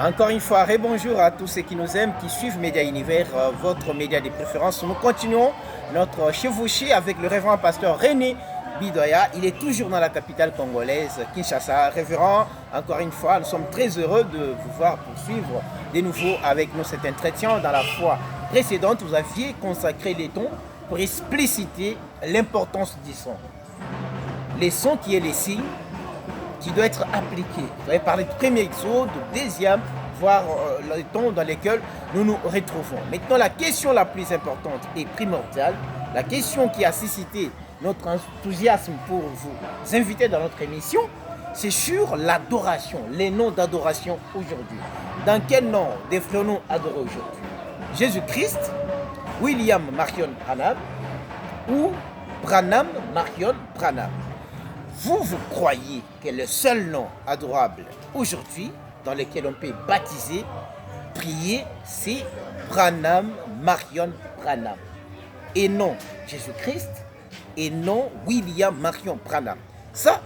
Encore une fois, bonjour à tous ceux qui nous aiment, qui suivent Média Univers, votre média de préférence. Nous continuons notre chevauchée avec le révérend pasteur René Bidoya. Il est toujours dans la capitale congolaise, Kinshasa. Révérend, encore une fois, nous sommes très heureux de vous voir poursuivre de nouveau avec nous cet entretien. Dans la fois précédente, vous aviez consacré les tons pour expliciter l'importance du son. Les sons qui est les signes qui doit être appliqué. Vous avez parlé du premier exode, du deuxième, voire les temps dans lesquels nous nous retrouvons. Maintenant, la question la plus importante et primordiale, la question qui a suscité notre enthousiasme pour vous inviter dans notre émission, c'est sur l'adoration, les noms d'adoration aujourd'hui. Dans quel nom devrions-nous adorer aujourd'hui? Jésus-Christ, William Marion Branham ou Branham Marion Branham? Vous croyez que le seul nom adorable aujourd'hui dans lequel on peut baptiser, prier, c'est Branham Marion Branham. Et non Jésus-Christ, et non William Marion Branham. Ça,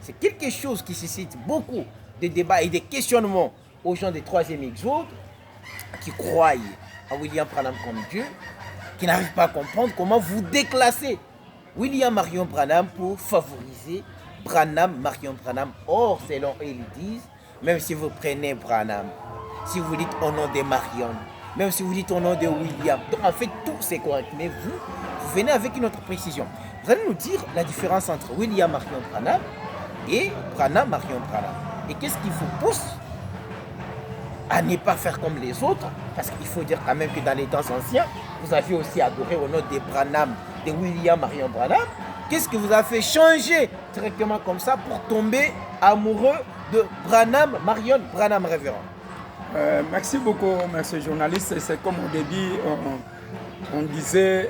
c'est quelque chose qui suscite beaucoup de débats et de questionnements aux gens des troisième exode qui croient à William Branham comme Dieu, qui n'arrivent pas à comprendre comment vous déclassez William Marion Branham pour favoriser Branham Marion Branham. Or, selon eux, ils disent, même si vous prenez Branham, si vous dites au nom de Marion, même si vous dites au nom de William, donc en fait tout c'est correct, mais vous venez avec une autre précision. Vous allez nous dire la différence entre William Marion Branham et Branham Marion Branham. Et qu'est-ce qui vous pousse à ne pas faire comme les autres? Parce qu'il faut dire quand même que dans les temps anciens, vous aviez aussi adoré au nom de Branham, de William Marion Branham. Qu'est-ce qui vous a fait changer directement comme ça pour tomber amoureux de Branham Marion Branham, révérend? Merci beaucoup, merci journaliste. C'est comme au début, on disait,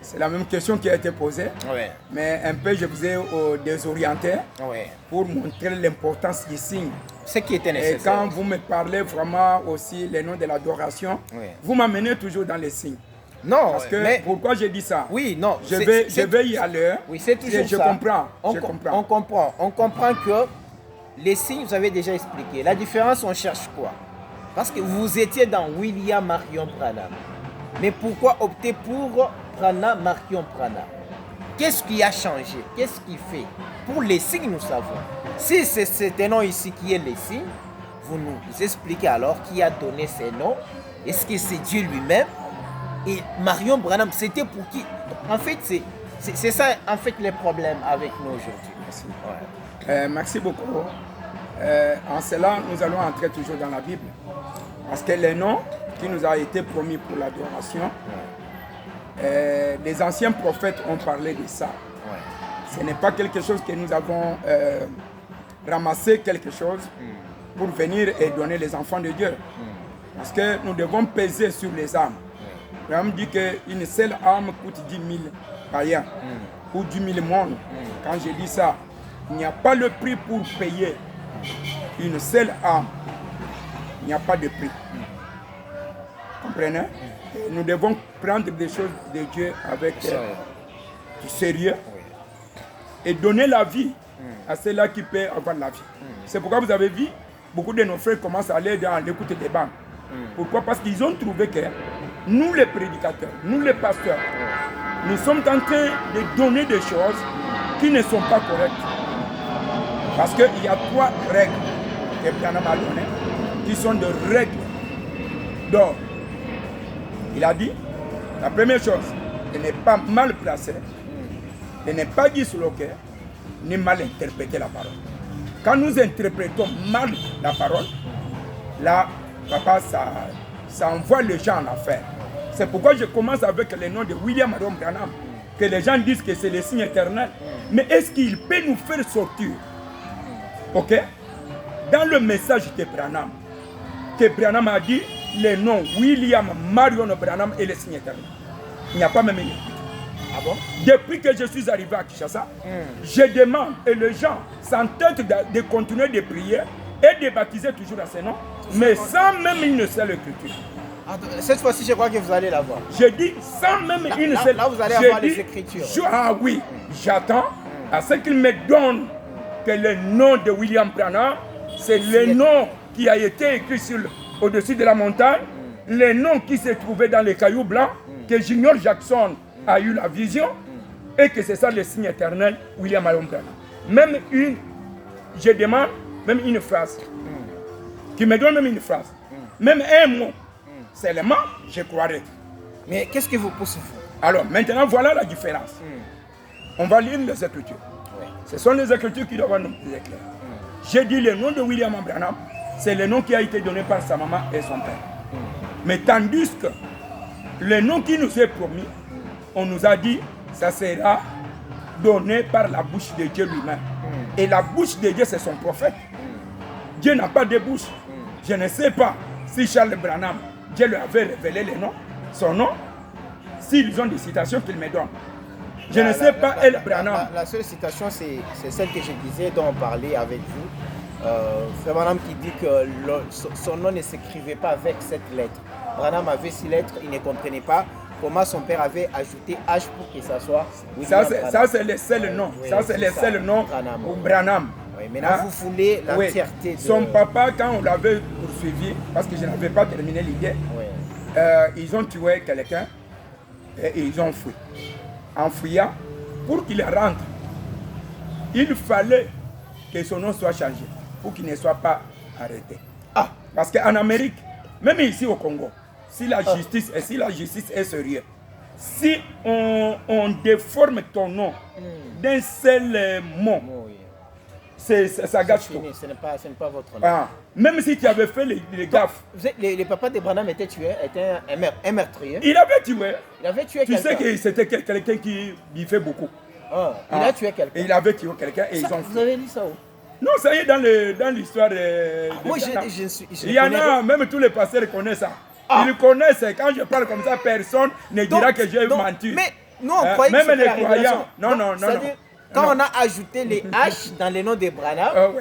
c'est la même question qui a été posée, ouais. Mais un peu je vous ai désorienté, ouais, pour montrer l'importance du signe. Ce qui était nécessaire. Et quand vous me parlez vraiment aussi les noms de l'adoration, ouais, vous m'amenez toujours dans les signes. Non, parce que pourquoi j'ai dit ça? Oui, non. Je vais y aller. Oui, c'est toujours je ça. Comprends. On comprend que les signes, vous avez déjà expliqué. La différence, on cherche quoi? Parce que vous étiez dans William Marion Branham. Mais pourquoi opter pour Branham Marion Branham? Qu'est-ce qui a changé? Qu'est-ce qui fait? Pour les signes, nous savons. Si c'est ce nom ici qui est les signes, vous nous expliquez alors qui a donné ces noms. Est-ce que c'est Dieu lui-même? Et Marion Branham, c'était pour qui? En fait, c'est ça en fait les problèmes avec nous aujourd'hui. Merci. Ouais. Merci beaucoup. En cela, nous allons entrer toujours dans la Bible. Parce que les noms qui nous ont été promis pour l'adoration, les anciens prophètes ont parlé de ça. Ouais. Ce n'est pas quelque chose que nous avons ramassé quelque chose pour venir et donner les enfants de Dieu. Parce que nous devons peser sur les âmes. Abraham dit qu'une seule âme coûte 10 000 païens ou 10 000 mondes. Quand je dis ça, il n'y a pas le prix pour payer une seule âme. Il n'y a pas de prix. Comprenez? Et nous devons prendre des choses de Dieu avec du sérieux et donner la vie à ceux-là qui peuvent avoir la vie. C'est pourquoi vous avez vu, beaucoup de nos frères commencent à aller dans l'écoute des banques. Pourquoi? Parce qu'ils ont trouvé que nous les prédicateurs, nous les pasteurs, nous sommes en train de donner des choses qui ne sont pas correctes. Parce qu'il y a 3 règles que Branham a données, qui sont des règles d'or. Il a dit, la première chose, de ne pas mal placer, de ne pas dire sur le cœur, ni mal interpréter la parole. Quand nous interprétons mal la parole, là, papa, ça envoie les gens en affaire. C'est pourquoi je commence avec le nom de William Marion Branham, que les gens disent que c'est le signe éternel. Mais est-ce qu'il peut nous faire sortir? Ok? Dans le message de Branham, que Branham a dit, le nom William Marion Branham est le signe éternel. Il n'y a pas même une explication. Ah bon? Depuis que je suis arrivé à Kinshasa, je demande et les gens s'entêtent de continuer de prier et de baptiser toujours à ce nom, mais sans même une seule écriture. Cette fois-ci, je crois que vous allez l'avoir. Je dis sans même une seule. Là, vous allez avoir les écritures. Ah oui, j'attends à ce qu'il me donne que le nom de William Branham, c'est le nom qui a été écrit au-dessus de la montagne, le nom qui s'est trouvé dans les cailloux blancs, que Junior Jackson a eu la vision, et que c'est ça le signe éternel, William Marion Branham. Même je demande même une phrase, qui me donne même une phrase, même un mot, seulement je croirais. Mais qu'est-ce que vous poussez vous? Alors maintenant, voilà la différence. On va lire les Écritures. Oui. Ce sont les Écritures qui doivent nous éclairer. J'ai dit le nom de William Branham, c'est le nom qui a été donné par sa maman et son père. Mais tandis que le nom qui nous est promis, on nous a dit, ça sera donné par la bouche de Dieu lui-même. Et la bouche de Dieu, c'est son prophète. Dieu n'a pas de bouche. Je ne sais pas si Charles Branham, Dieu lui avait révélé le nom, son nom, s'ils ont des citations qu'il me donne. Je ne sais pas, El Branham. La seule citation, c'est celle que je disais, dont on parlait avec vous. Frère Branham qui dit que son nom ne s'écrivait pas avec cette lettre. Branham avait 6 lettres, il ne comprenait pas comment son père avait ajouté H pour que ça soit William Branham. Ça, c'est le seul nom. Oui, ça, c'est le seul nom pour Branham. Oui, maintenant, vous voulez l'entièreté de... Son papa, quand on l'avait poursuivi, parce que je n'avais pas terminé l'idée, ils ont tué quelqu'un et ils ont fui. En fuyant, pour qu'il rentre, il fallait que son nom soit changé, pour qu'il ne soit pas arrêté. Parce qu'en Amérique, même ici au Congo, si la justice est sérieuse, si on déforme ton nom d'un seul mot, ça gâche tout. Ce n'est pas votre nom. Même si tu avais fait les gaffes. Les papas de Branham étaient tués, était un meurtrier. Il avait tué. Il avait tué quelqu'un. Tu sais que c'était quelqu'un qui biffait beaucoup. Il a tué quelqu'un. Il avait tué quelqu'un et ils ont Vous avez dit ça où? Non, ça y est dans l'histoire de moi, il y en a, même tous les pasteurs connaissent ça. Ils connaissent, quand je parle comme ça, personne ne dira que j'ai menti. Mais nous, on croyait que c'était la révélation. Non. Quand on a ajouté les H dans les noms de Branham,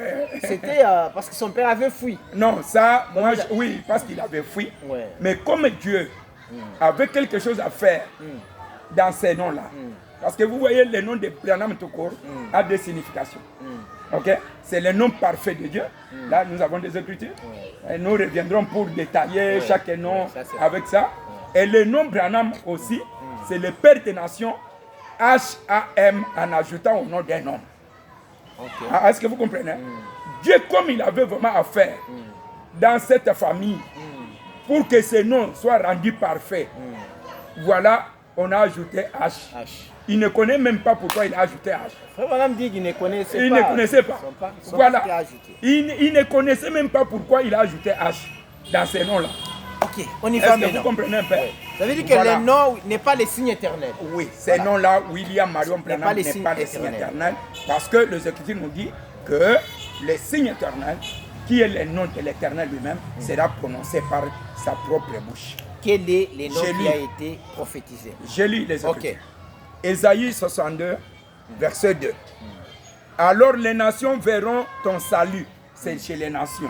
c'était parce que son père avait fui. Non, ça, moi, oui, parce qu'il avait fui. Mais comme Dieu avait quelque chose à faire dans ces noms-là, parce que vous voyez, le nom de Branham tout court a des significations. Ok, c'est le nom parfait de Dieu. Là, nous avons des écritures. Et nous reviendrons pour détailler chaque nom avec ça. Et le nom Branham aussi, c'est le Père des Nations, H-A-M, en ajoutant au nom d'un homme. Est-ce que vous comprenez? Dieu, comme il avait vraiment à faire dans cette famille, pour que ce nom soit rendu parfait, voilà, on a ajouté H. Il ne connaît même pas pourquoi il a ajouté H. Frère Branham dit qu'il ne connaissait pas. Il ne connaissait pas. Voilà. Il ne connaissait même pas pourquoi il a ajouté H dans ces noms-là. Ok, on y va maintenant. Est-ce que vous comprenez un peu? Ça veut dire que le nom n'est pas le signe éternel. Oui, ces noms-là, William Marion Branham, n'est pas le signe éternel. Parce que les Écritures nous disent que le signe éternel, qui est le nom de l'éternel lui-même, sera prononcé par sa propre bouche. Quel est le nom qui a été prophétisé? Je lis les Écritures. Ésaïe 62, verset 2. Alors les nations verront ton salut, c'est chez les nations.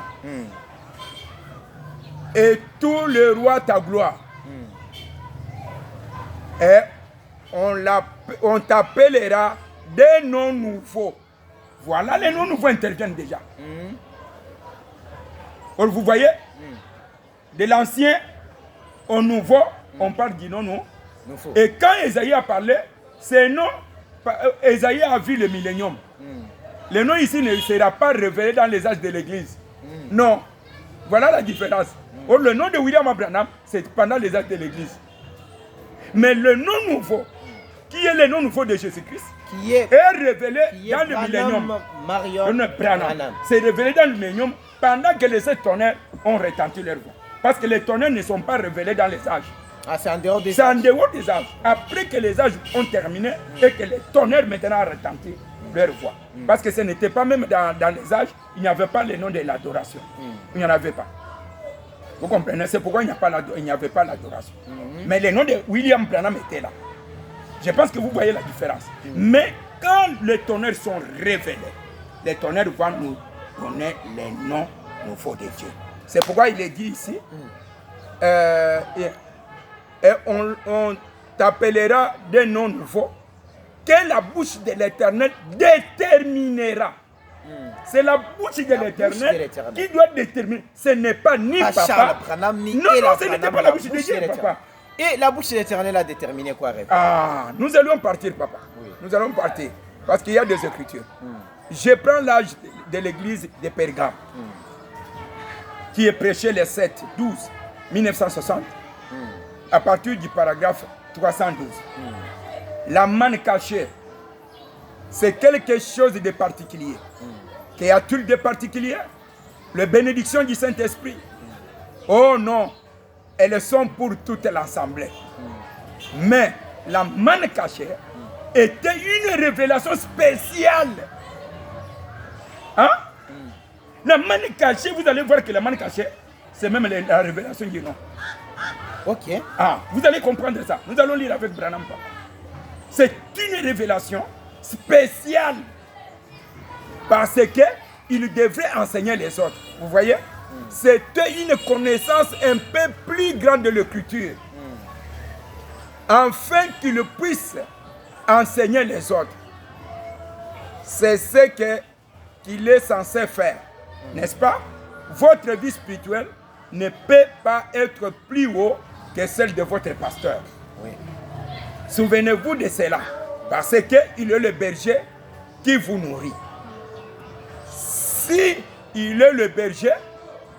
Et tout le roi ta gloire. Et on t'appellera des noms nouveaux. Voilà, les noms nouveaux interviennent déjà. Vous voyez, de l'ancien au nouveau, on parle du nom nouveau. Et quand Ésaïe a parlé, ces noms, Ésaïe a vu le millénium. Le nom ici ne sera pas révélé dans les âges de l'Église. Non. Voilà la différence. Or, le nom de William Branham, c'est pendant les âges de l'Église. Mais le nom nouveau, qui est le nom nouveau de Jésus-Christ, est révélé dans le millénium. C'est révélé dans le millénium pendant que les 7 tonnerres ont retenti leur voix. Parce que les tonnerres ne sont pas révélés dans les âges. C'est en dehors des âges. C'est en dehors des âges. Après que les âges ont terminé et que les tonnerres maintenant ont retenti leur voix. Parce que ce n'était pas même dans les âges, il n'y avait pas le nom de l'adoration. Il n'y en avait pas. Vous comprenez? C'est pourquoi il n'y avait pas l'adoration. Mais le nom de William Branham était là. Je pense que vous voyez la différence. Mais quand les tonnerres sont révélés, les tonnerres vont nous donner les noms nouveaux de Dieu. C'est pourquoi il est dit ici, et on t'appellera des noms nouveaux que la bouche de l'Éternel déterminera. C'est la bouche de l'Éternel qui doit déterminer. Ce n'est pas ni papa. Branham, ni Non, ce n'était pas la bouche de Dieu, papa. Et la bouche de l'Éternel a déterminé quoi, Rév? Ah, nous allons partir, papa. Oui. Nous allons partir. Parce qu'il y a des écritures. Je prends l'âge de l'église de Pergame, qui est prêché le 7, 12, 1960, à partir du paragraphe 312. La manne cachée, c'est quelque chose de particulier. Qu'y a-t-il de particulier? Les bénédictions du Saint-Esprit. Oh non, elles sont pour toute l'assemblée. Mais la manne cachée était une révélation spéciale. Hein? La manne cachée, vous allez voir que la manne cachée, c'est même la révélation du nom. Ok. Ah, vous allez comprendre ça. Nous allons lire avec Branham. C'est une révélation spéciale. Parce qu'il devrait enseigner les autres. Vous voyez? C'était une connaissance un peu plus grande de l'écriture. Afin qu'il puisse enseigner les autres. C'est ce qu'il est censé faire. N'est-ce pas? Votre vie spirituelle ne peut pas être plus haut que celle de votre pasteur. Oui. Souvenez-vous de cela. Parce qu'il est le berger qui vous nourrit. Si il est le berger,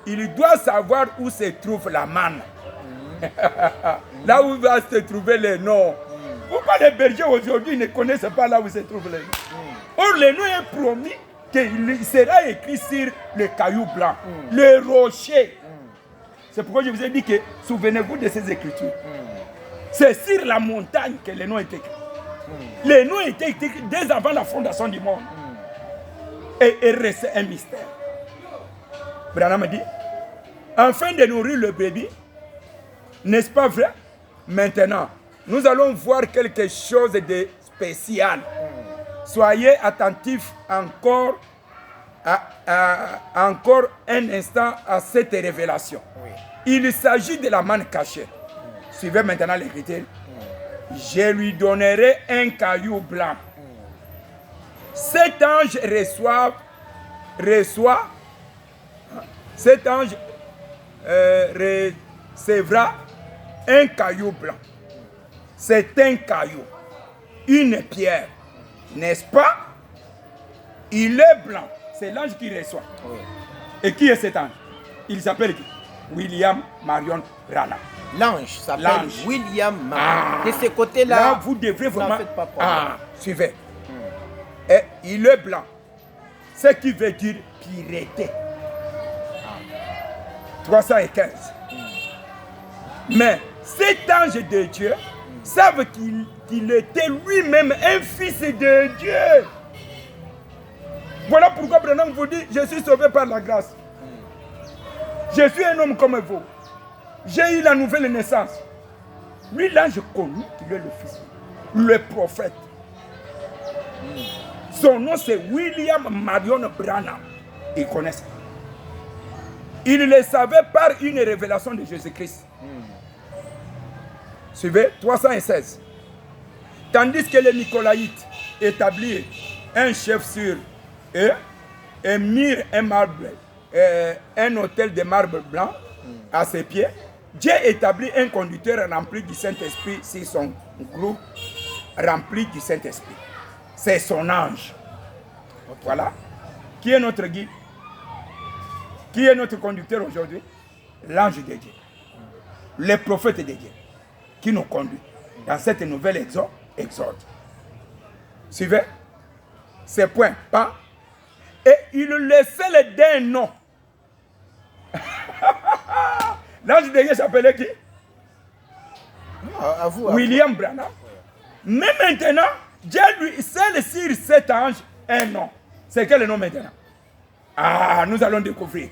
il doit savoir où se trouve la manne. Là où va se trouver les noms. Pourquoi les bergers aujourd'hui ne connaissent pas là où se trouvent les noms? Or, le nom est promis qu'il sera écrit sur le caillou blanc, le rocher. C'est pourquoi je vous ai dit que souvenez-vous de ces écritures. C'est sur la montagne que le nom est écrit. Le nom était écrit dès avant la fondation du monde. Et il reste un mystère. Branham dit, afin de nourrir le bébé, n'est-ce pas vrai? Maintenant, nous allons voir quelque chose de spécial. Soyez attentifs encore un instant à cette révélation. Oui. Il s'agit de la manne cachée. Suivez maintenant l'écriture. Je lui donnerai un caillou blanc. Cet ange cet ange recevra un caillou blanc. C'est un caillou, une pierre, n'est-ce pas? Il est blanc, c'est l'ange qui reçoit. Oui. Et qui est cet ange? Il s'appelle qui? William Marion Branham. L'ange s'appelle L'ange. William Marion. De ce côté-là, Là, vous devrez vous n'en vraiment... faites pas problème. Ah, suivez. Et il est blanc. Ce qui veut dire pureté. 315. Mais cet ange de Dieu savent qu'il était lui-même un fils de Dieu. Voilà pourquoi Branham vous dit, je suis sauvé par la grâce. Je suis un homme comme vous. J'ai eu la nouvelle naissance. Lui, l'ange connu qu'il est le fils, le prophète. Son nom c'est William Marion Branham. Ils connaissent. Il le savait par une révélation de Jésus-Christ. Suivez, 316. Tandis que les Nicolaïtes établirent un chef sur eux et mirent un autel de marbre blanc à ses pieds, Dieu établit un conducteur rempli du Saint-Esprit sur son groupe rempli du Saint-Esprit. C'est son ange. Voilà. Qui est notre guide? Qui est notre conducteur aujourd'hui? L'ange de Dieu. Le prophète de Dieu. Qui nous conduit dans cette nouvelle exode. Suivez. Ces points. Pas. Et il laissait d'un nom. L'ange de Dieu s'appelait qui? À vous, William Branham. Mais maintenant, Dieu lui scelle sur cet ange un nom. C'est quel nom maintenant? Ah, nous allons découvrir.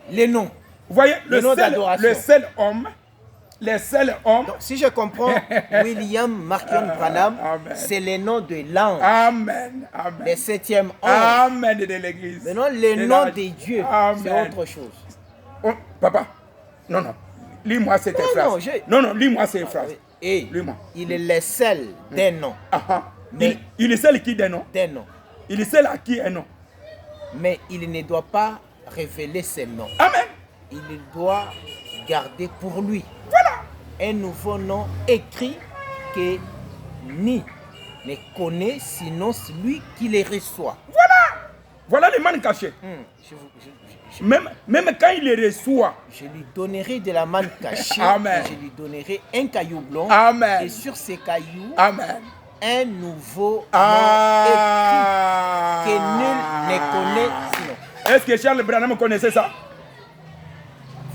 Les noms. Vous voyez, Le nom d'adoration. le seul homme. Donc, si je comprends, William Marion Branham, c'est le nom de l'ange. Amen. Amen. Le 7e ange. Amen de l'église. Maintenant, le nom de Dieu, c'est autre chose. Oh, papa, non. lis-moi cette phrase. Non, lis-moi cette phrase. Et il est le seul d'un nom. Mais il est seul qui d'un nom. Il est seul à qui un nom. Mais il ne doit pas révéler ses noms. Amen. Il doit garder pour lui. Voilà. Un nouveau nom écrit que ni ne connaît sinon celui qui les reçoit. Voilà. Voilà les mannes cachées. Même quand il les reçoit. Je lui donnerai de la manne cachée. Amen. Je lui donnerai un caillou blanc. Amen. Et sur ces cailloux, Amen. Un nouveau nom écrit que nul ne connaît sinon. Est-ce que Charles Branham connaissait ça?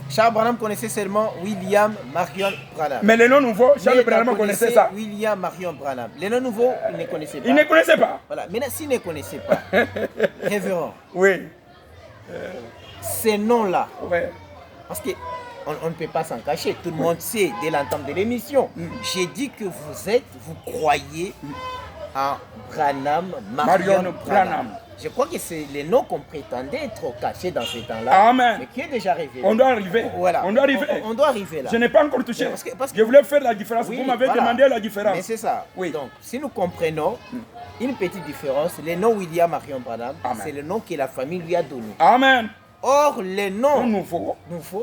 Charles Branham connaissait seulement William Marion Branham. Mais le nom nouveau, Charles Branham connaissait ça. William Marion Branham. Le nom nouveau, il ne connaissait pas. Il ne connaissait pas. Voilà. Maintenant, s'il ne connaissait pas, révérend. Oui. Ces noms-là. Oui. Parce que on ne peut pas s'en cacher. Tout le monde sait dès l'entame de l'émission. J'ai dit que vous croyez en Branham, Marion Branham. Je crois que c'est les noms qu'on prétendait être cachés dans ce temps-là. Amen. Mais qui est déjà révélé. On doit arriver. Voilà. On doit arriver. On doit arriver là. Je n'ai pas encore touché. Parce que je voulais faire la différence. Oui, vous m'avez voilà. demandé la différence. Mais c'est ça. Oui. Donc, si nous comprenons une petite différence, le nom William Marion Branham, c'est le nom que la famille lui a donné. Amen. Or, le nom nouveau,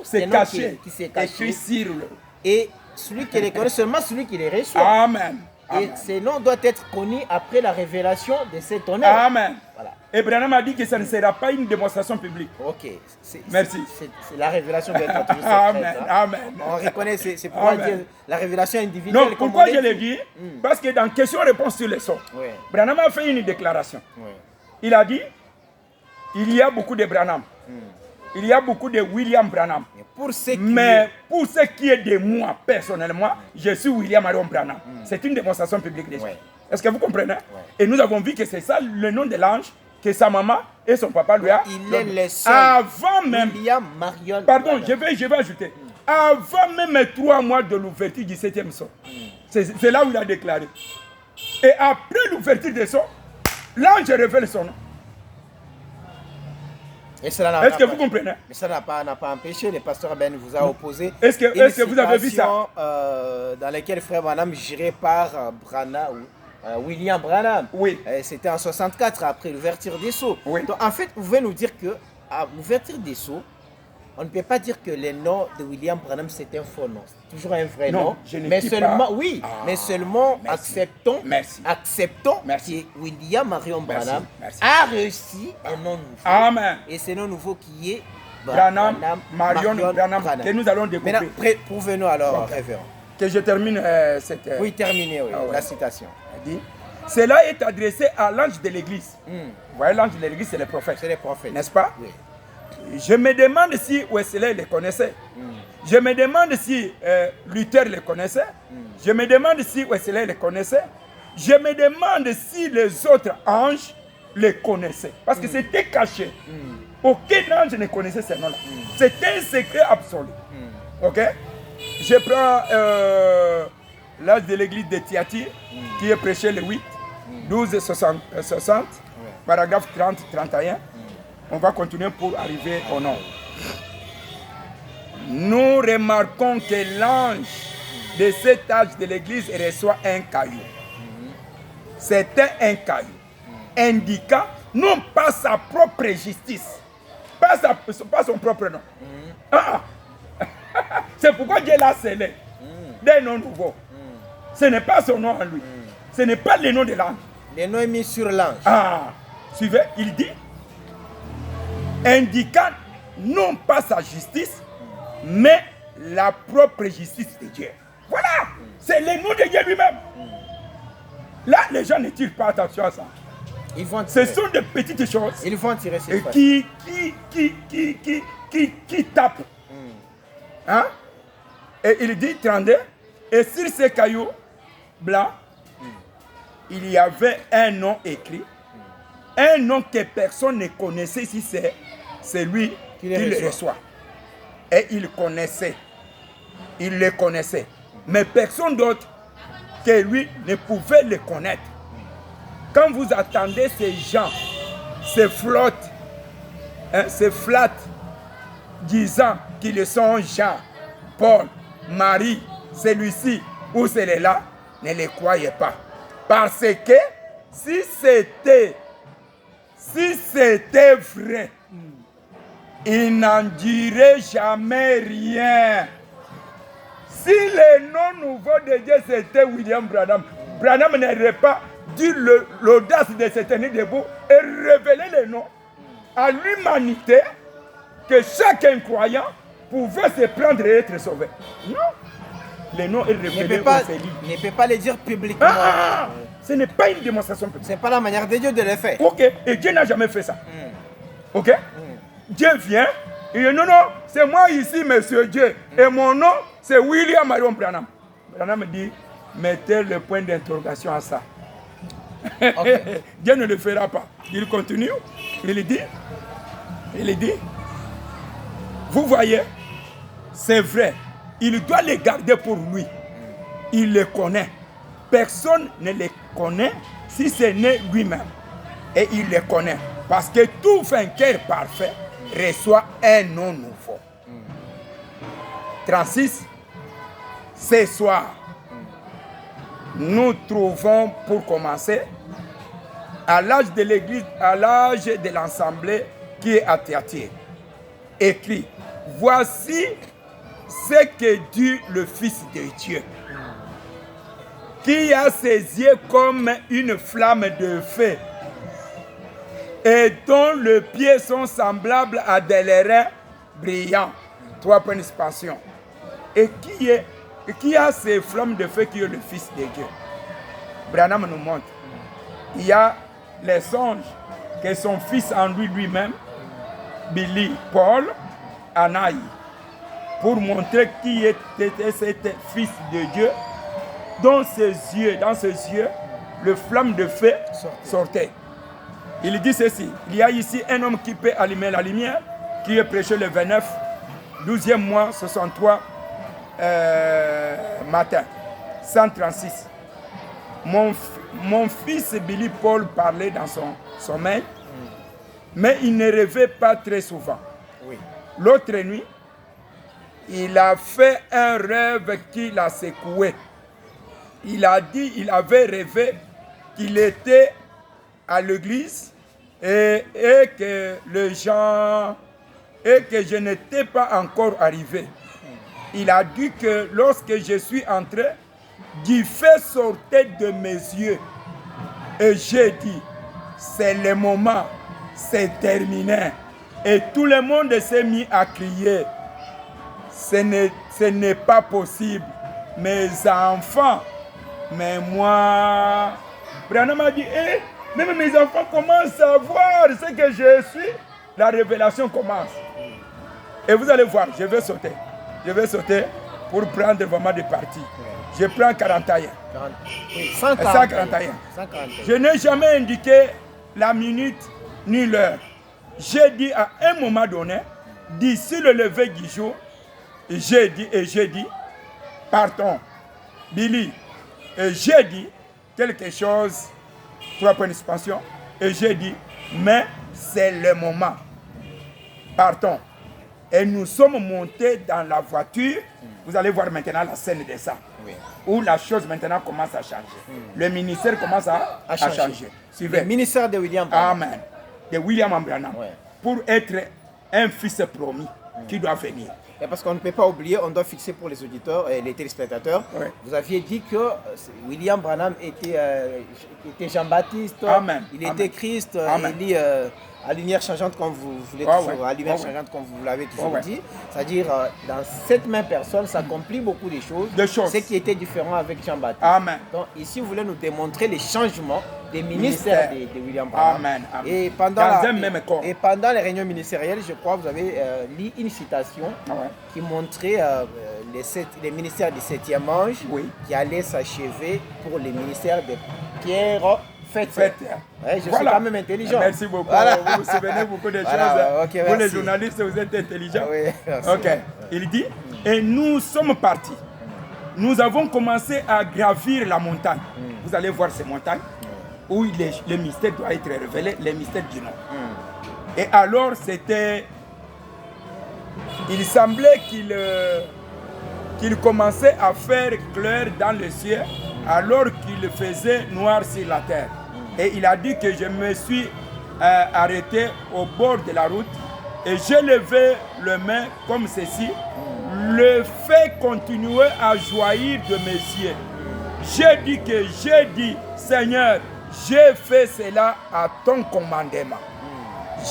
c'est caché. Qui s'est caché. Écrit sur le... Et celui qui les connaît, seulement celui qui les reçoit. Amen. Et ce nom doit être connu après la révélation de cet honneur. Amen. Voilà. Et Branham a dit que ça ne sera pas une démonstration publique. Ok. Merci. C'est la révélation doit être toujours secrète. Amen. Hein. Amen. On reconnaît, c'est pourquoi dire la révélation individuelle. Non, pourquoi je l'ai dit? Parce que dans question-réponse sur les sons, Branham a fait une déclaration. Il a dit, il y a beaucoup de Branham. Il y a beaucoup de William Branham. Mais pour ce qui est de moi, personnellement, je suis William Marion Branham. C'est une démonstration publique déjà. Est-ce que vous comprenez? Et nous avons vu que c'est ça le nom de l'ange que sa maman et son papa lui a. Il est le seul. Avant même. William Marion. Pardon, je vais ajouter. Avant même 3 mois de l'ouverture du 7e son. C'est là où il a déclaré. Et après l'ouverture des sons, l'ange révèle son nom. Est-ce que vous comprenez? Mais ça n'a pas empêché, le pasteur Ben vous a opposé. Est-ce que vous avez vu ça? Dans laquelle frère Branham, géré par William Branham. Oui. C'était en 64, après l'ouverture des sceaux. Oui. Donc en fait, vous pouvez nous dire que à l'ouverture des sceaux, on ne peut pas dire que le nom de William Branham c'est un faux nom. C'est toujours un vrai nom. Mais seulement, mais seulement acceptons que William Marion Branham a reçu un nom nouveau. Amen. Et ce nom nouveau qui est Branham, Marion Branham, que nous allons découvrir. Maintenant, prouvez-nous alors, révérend. Que je termine cette... Oui, terminez, la citation. Elle dit, cela est adressé à l'ange de l'église. Vous voyez, l'ange de l'église, c'est le prophète. C'est le prophète. N'est-ce pas? Oui. Je me demande si Wesley le connaissait. Je me demande si Luther le connaissait. Je me demande si Wesley le connaissait. Je me demande si les autres anges le connaissaient. Parce que c'était caché. Aucun ange ne connaissait ce nom-là. C'était un secret absolu. Ok? Je prends l'âge de l'église de Thyatire, qui est prêché le 8, 12 et 60, paragraphe 30-31. On va continuer pour arriver au nom. Nous remarquons que l'ange de cet âge de l'église reçoit un caillou. C'était un caillou indiquant non pas sa propre justice, pas son propre nom. C'est pourquoi Dieu l'a scellé d'un nom nouveau. Ce n'est pas son nom en lui. Ce n'est pas le nom de l'ange. Le nom est mis sur l'ange. Suivez, il dit, indiquant non pas sa justice, mais la propre justice de Dieu. Voilà, c'est le nom de Dieu lui-même. Là, les gens ne tirent pas attention à ça. Ce sont de petites choses. Ils vont tirer ces qui tapent. Hein? Et il dit 32, et sur ces cailloux blancs, il y avait un nom écrit, un nom que personne ne connaissait si c'est lui qui le reçoit. Et il connaissait, il le connaissait, mais personne d'autre que lui ne pouvait le connaître. Quand vous attendez ces gens, se flottent, se flattent, disant qu'ils sont Jean, Paul, Marie, celui-ci ou celui-là, ne les croyez pas. Parce que si c'était vrai, il n'en dirait jamais rien. Si le nom nouveau de Dieu c'était William Branham, Branham n'aurait pas dû l'audace de se tenir debout et révéler le nom à l'humanité que chaque croyant pouvait se prendre et être sauvé. Non. Le nom est révélé ne peut pas le dire publiquement. Ce n'est pas une démonstration publique. Ce n'est pas la manière de Dieu de le faire. Ok, et Dieu n'a jamais fait ça. Ok? Dieu vient, il dit non, non, c'est moi ici, monsieur Dieu. Et mon nom, c'est William Marion Branham. Branham dit, mettez le point d'interrogation à ça. Okay. Dieu ne le fera pas. Il continue, il dit, vous voyez, c'est vrai, il doit les garder pour lui. Il les connaît. Personne ne les connaît si ce n'est lui-même. Et il les connaît. Parce que tout vainqueur parfait reçoit un nom nouveau. 36. Ce soir, nous trouvons, pour commencer, à l'âge de l'église, à l'âge de l'assemblée qui est à Thyatire, écrit, voici ce que dit le Fils de Dieu, qui a ses yeux comme une flamme de feu, et dont les pieds sont semblables à des lérins brillants. 3 points d'expansion. Et qui a ces flammes de feu qui est le Fils de Dieu. Branham nous montre. Il y a les songes que son fils en lui-même, Billy, Paul, Anaï, pour montrer qui était cet Fils de Dieu, dans ses yeux, le flamme de feu sortait. Il dit ceci, il y a ici un homme qui peut allumer la lumière, qui est prêché le 29, 12e mois, 63 matin, 136. Mon fils Billy Paul parlait dans son sommeil, mais il ne rêvait pas très souvent. Oui. L'autre nuit, il a fait un rêve qui l'a secoué. Il a dit qu'il avait rêvé qu'il était à l'église et que je n'étais pas encore arrivé. Il a dit que lorsque je suis entré, du feu sortait de mes yeux. Et j'ai dit, c'est le moment, c'est terminé. Et tout le monde s'est mis à crier. Ce n'est pas possible. Mes enfants, mais moi... Branham a dit, même mes enfants commencent à voir ce que je suis. La révélation commence. Et vous allez voir, je vais sauter. Je vais sauter pour prendre vraiment des parties. Je prends 41. 141. Je n'ai jamais indiqué la minute ni l'heure. J'ai dit à un moment donné, d'ici le lever du jour, j'ai dit, partons. Billy, et j'ai dit quelque chose, 3 points d'expansion, et j'ai dit, mais c'est le moment. Partons. Et nous sommes montés dans la voiture. Vous allez voir maintenant la scène de ça. Oui. Où la chose maintenant commence à changer. Le ministère commence à changer. Le ministère de William Branham. Amen. De William Branham. Ouais. Pour être un fils promis qui doit venir. Et parce qu'on ne peut pas oublier, on doit fixer pour les auditeurs et les téléspectateurs. Ouais. Vous aviez dit que William Branham était Jean-Baptiste. Amen. Il était Christ. Amen. Il dit à lumière changeante comme vous voulez toujours, à lumière changeante comme vous l'avez toujours dit. C'est-à-dire, dans cette même personne s'accomplit beaucoup de choses. Ce qui était différent avec Jean-Baptiste. Amen. Donc ici, vous voulez nous démontrer les changements des ministères de William Branham. Amen. Amen. Et pendant les réunions ministérielles, je crois, vous avez lu une citation qui montrait les ministères du 7e ange qui allaient s'achever pour les ministères de Pierre. Faites. Ouais, je suis quand même intelligent. Merci beaucoup. Voilà. Vous vous souvenez beaucoup de choses. Okay, vous les journalistes, vous êtes intelligents. Oui, merci. Ok. Il dit, et nous sommes partis. Nous avons commencé à gravir la montagne. Vous allez voir ces montagnes où le mystère doit être révélé, le mystère du nom. Et alors, il semblait qu'il commençait à faire clair dans le ciel alors qu'il faisait noir sur la terre. Et il a dit que je me suis arrêté au bord de la route et j'ai levé les mains comme ceci. Le fait continuait à jaillir de mes yeux. J'ai dit, Seigneur, j'ai fait cela à ton commandement.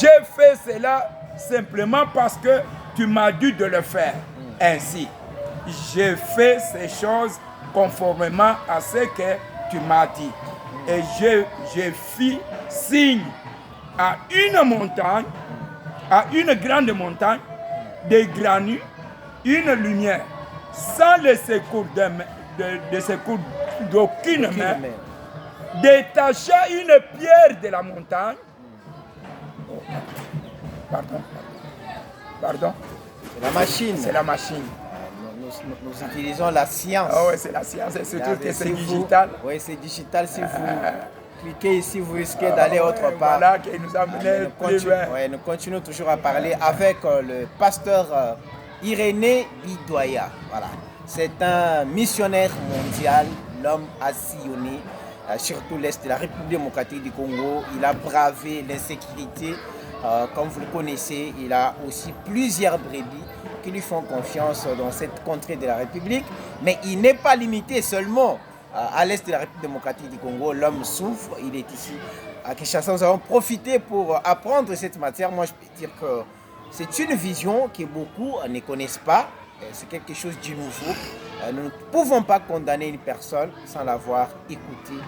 J'ai fait cela simplement parce que tu m'as dit de le faire. Ainsi, j'ai fait ces choses conformément à ce que tu m'as dit. Et j'ai fait signe à une montagne, à une grande montagne, des granits, une lumière, sans le secours de secours d'aucune main, détacha une pierre de la montagne. Pardon. C'est la machine. C'est la machine. Nous utilisons la science. Ah oui, c'est la science, c'est surtout que c'est digital. Oui, c'est digital. Si vous cliquez ici, vous risquez d'aller autre part. Voilà qui nous a mené plus loin. Nous continuons toujours à parler avec le pasteur Irénée Bidoya. Voilà. C'est un missionnaire mondial. L'homme a sillonné surtout l'Est de la République démocratique du Congo. Il a bravé l'insécurité. Comme vous le connaissez, il a aussi plusieurs brebis qui lui font confiance dans cette contrée de la République. Mais il n'est pas limité seulement à l'Est de la République démocratique du Congo. L'homme souffre, il est ici à Kinshasa. Nous avons profité pour apprendre cette matière. Moi, je peux dire que c'est une vision que beaucoup ne connaissent pas. C'est quelque chose de nouveau. Nous ne pouvons pas condamner une personne sans l'avoir écoutée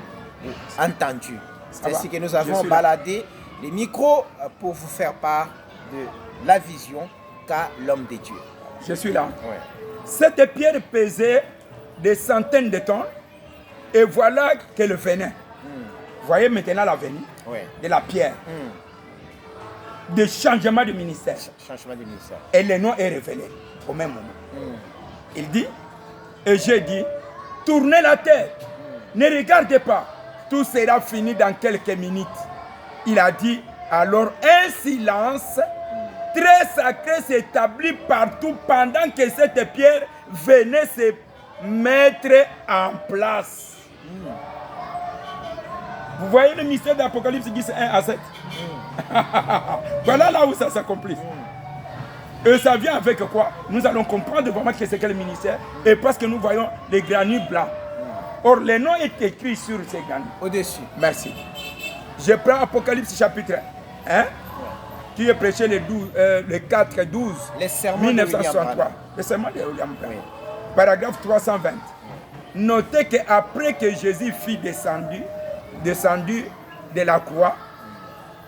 ou entendue. C'est ainsi que nous avons baladé les micros pour vous faire part de la vision qu'a l'homme de Dieu. Je suis là. Ouais. Cette pierre pesait des centaines de tonnes et voilà qu'elle venait. Vous voyez maintenant la venue de la pierre. De changement de ministère. Changement de ministère. Et le nom est révélé au même moment. Il dit, et j'ai dit, tournez la tête, ne regardez pas, tout sera fini dans quelques minutes. Il a dit, alors un silence très sacré s'établit partout pendant que cette pierre venait se mettre en place. Vous voyez le mystère d'Apocalypse 10, 1 à 7. Voilà là où ça s'accomplit. Et ça vient avec quoi? Nous allons comprendre vraiment que c'est quel ministère. Et parce que nous voyons les granits blancs. Or, le nom est écrit sur ces granits. Au-dessus. Merci. Je prends Apocalypse chapitre 1, qui est prêché le 4-12 1963. Le serment de William Branham. Paragraphe 320. Notez qu'après que Jésus fut descendu de la croix,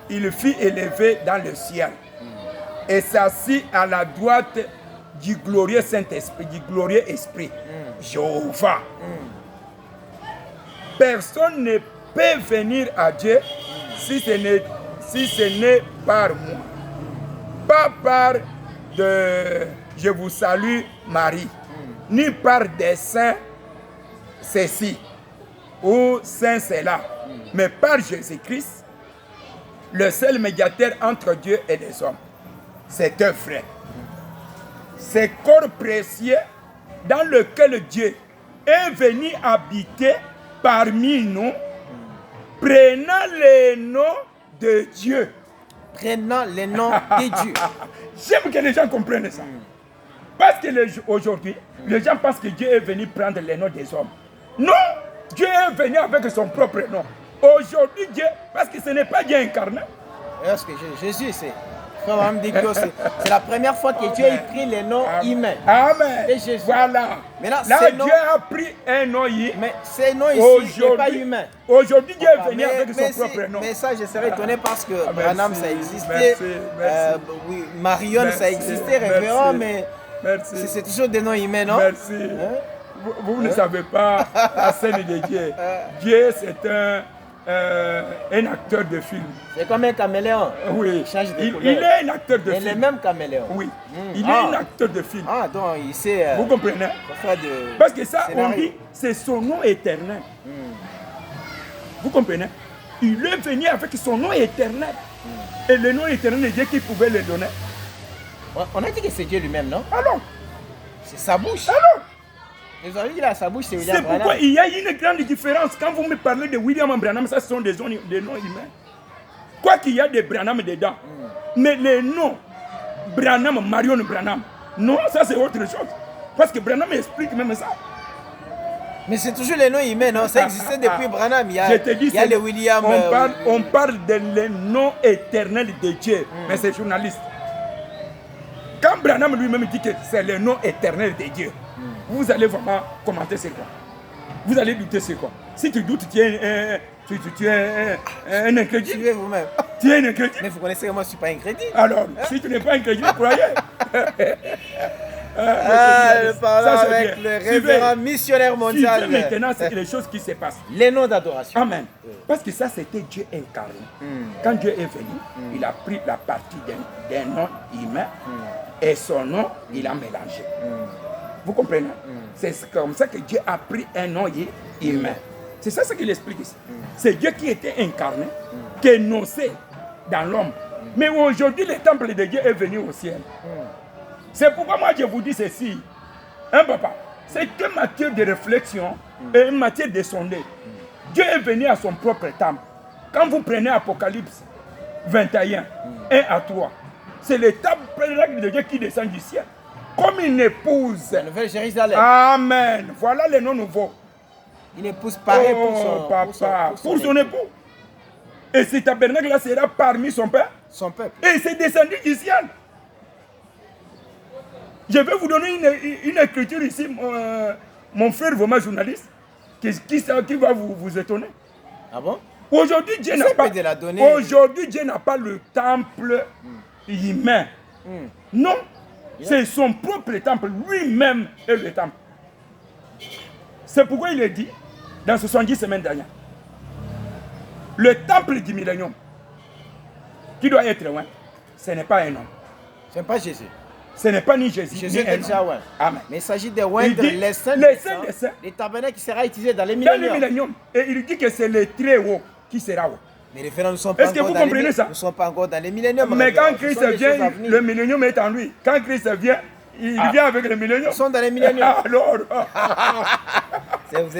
il fut élevé dans le ciel et s'assit à la droite du glorieux Saint-Esprit, du glorieux Esprit, Jéhovah. Personne ne peut venir à Dieu si ce n'est par moi. Pas par de je vous salue Marie, ni par des saints ceci ou saint cela, mais par Jésus-Christ, le seul médiateur entre Dieu et les hommes. C'est un frère. C'est corps précieux dans lequel Dieu est venu habiter parmi nous, prenant les noms de Dieu. Prenant les noms de Dieu. J'aime que les gens comprennent ça. Parce que aujourd'hui, les gens pensent que Dieu est venu prendre les noms des hommes. Non, Dieu est venu avec son propre nom. Aujourd'hui, Dieu, parce que ce n'est pas Dieu incarné. Parce que Jésus, c'est la première fois que Dieu a pris les noms humains. Amen. Et Jésus. Voilà. Maintenant, là, Dieu a pris un nom humain. Mais ces noms ici n'est pas humain. Aujourd'hui, Dieu est venu avec son propre nom. Mais ça, je serais étonné parce que Branham, ça existait. Oui, Marion, ça existait, révérend, mais c'est toujours des noms humains, non? Merci. Vous ne savez pas la scène de Dieu. Dieu, c'est un acteur de film. C'est comme un caméléon. Oui. Il est un acteur de film. Il est même caméléon. Oui. Il est un acteur de film. Ah, donc il sait. Vous comprenez? Parce que ça, on dit, c'est son nom éternel. Vous comprenez? Il est venu avec son nom éternel. Et le nom éternel de Dieu qui pouvait le donner. On a dit que c'est Dieu lui-même, non? Alors. C'est sa bouche. Alors. Ils ont dit qu'il a sa bouche, c'est William C'est Branham. pourquoi il y a une grande différence. Quand vous me parlez de William Branham, ça ce sont des noms humains. Quoi qu'il y a des Branham dedans. Mais les noms, Branham, Marion Branham, non, ça c'est autre chose. Parce que Branham explique même ça. Mais c'est toujours les noms humains, non? Ça existait depuis Branham. Il y a, Je te dis, il y a les William. on parle de les noms éternels de Dieu, mais c'est journaliste. Quand Branham lui-même dit que c'est le nom éternel de Dieu, vous allez vraiment commenter c'est quoi? Vous allez douter c'est quoi? Si tu doutes, tu es un incrédule. Suivez vous-même. Tu es un incrédule. Mais vous connaissez que moi je ne suis pas incrédule. Alors, si tu n'es pas incrédule, croyez. Nous parlons Ça, c'est avec bien. le révérend missionnaire mondial. Suivez maintenant, c'est les choses qui se passent. Les noms d'adoration. Amen. Parce que ça, c'était Dieu incarné. Quand Dieu est venu, il a pris la partie d'un nom humain et son nom, il a mélangé. Vous comprenez? C'est comme ça que Dieu a pris un nom humain. C'est ça ce qu'il explique ici. C'est Dieu qui était incarné, qui est nocé dans l'homme. Mais aujourd'hui, le temple de Dieu est venu au ciel. C'est pourquoi moi je vous dis ceci. Hein, papa? C'est que matière de réflexion et une matière de sonder. Dieu est venu à son propre temple. Quand vous prenez Apocalypse 21, 1 à 3, c'est le temple de Dieu qui descend du ciel. Comme une épouse. La Nouvelle Jérusalem. Amen. Voilà les noms nouveaux. Une épouse pareille pour son époux. Et ce tabernacle-là sera parmi son père. Son peuple. Et c'est descendu du ciel. Je vais vous donner une écriture ici, mon frère, vraiment journaliste, qui va vous étonner. Ah bon? Aujourd'hui, Dieu n'a pas le temple humain. Non, c'est son propre temple. Lui-même est le temple. C'est pourquoi il est dit, dans 70 semaines dernières, le temple du millénium, qui doit être loin, ce n'est pas un homme. Ce n'est pas Jésus. Ce n'est pas ni Jésus, Jésus ni est déjà ouais. Amen. Mais il s'agit de oindre les saints des saints. Les tabernacles qui sera utilisé dans les Dans le milléniums. millénium. Et il dit que c'est le très haut qui sera haut. Mais les frères, nous ne sommes pas Est-ce que vous comprenez ça? Nous ne sommes pas encore dans les milléniums. Mais quand Christ vient, le millénium est en lui. Quand Christ vient, il vient avec le millénium. Nous sommes dans les milléniums. Alors, vous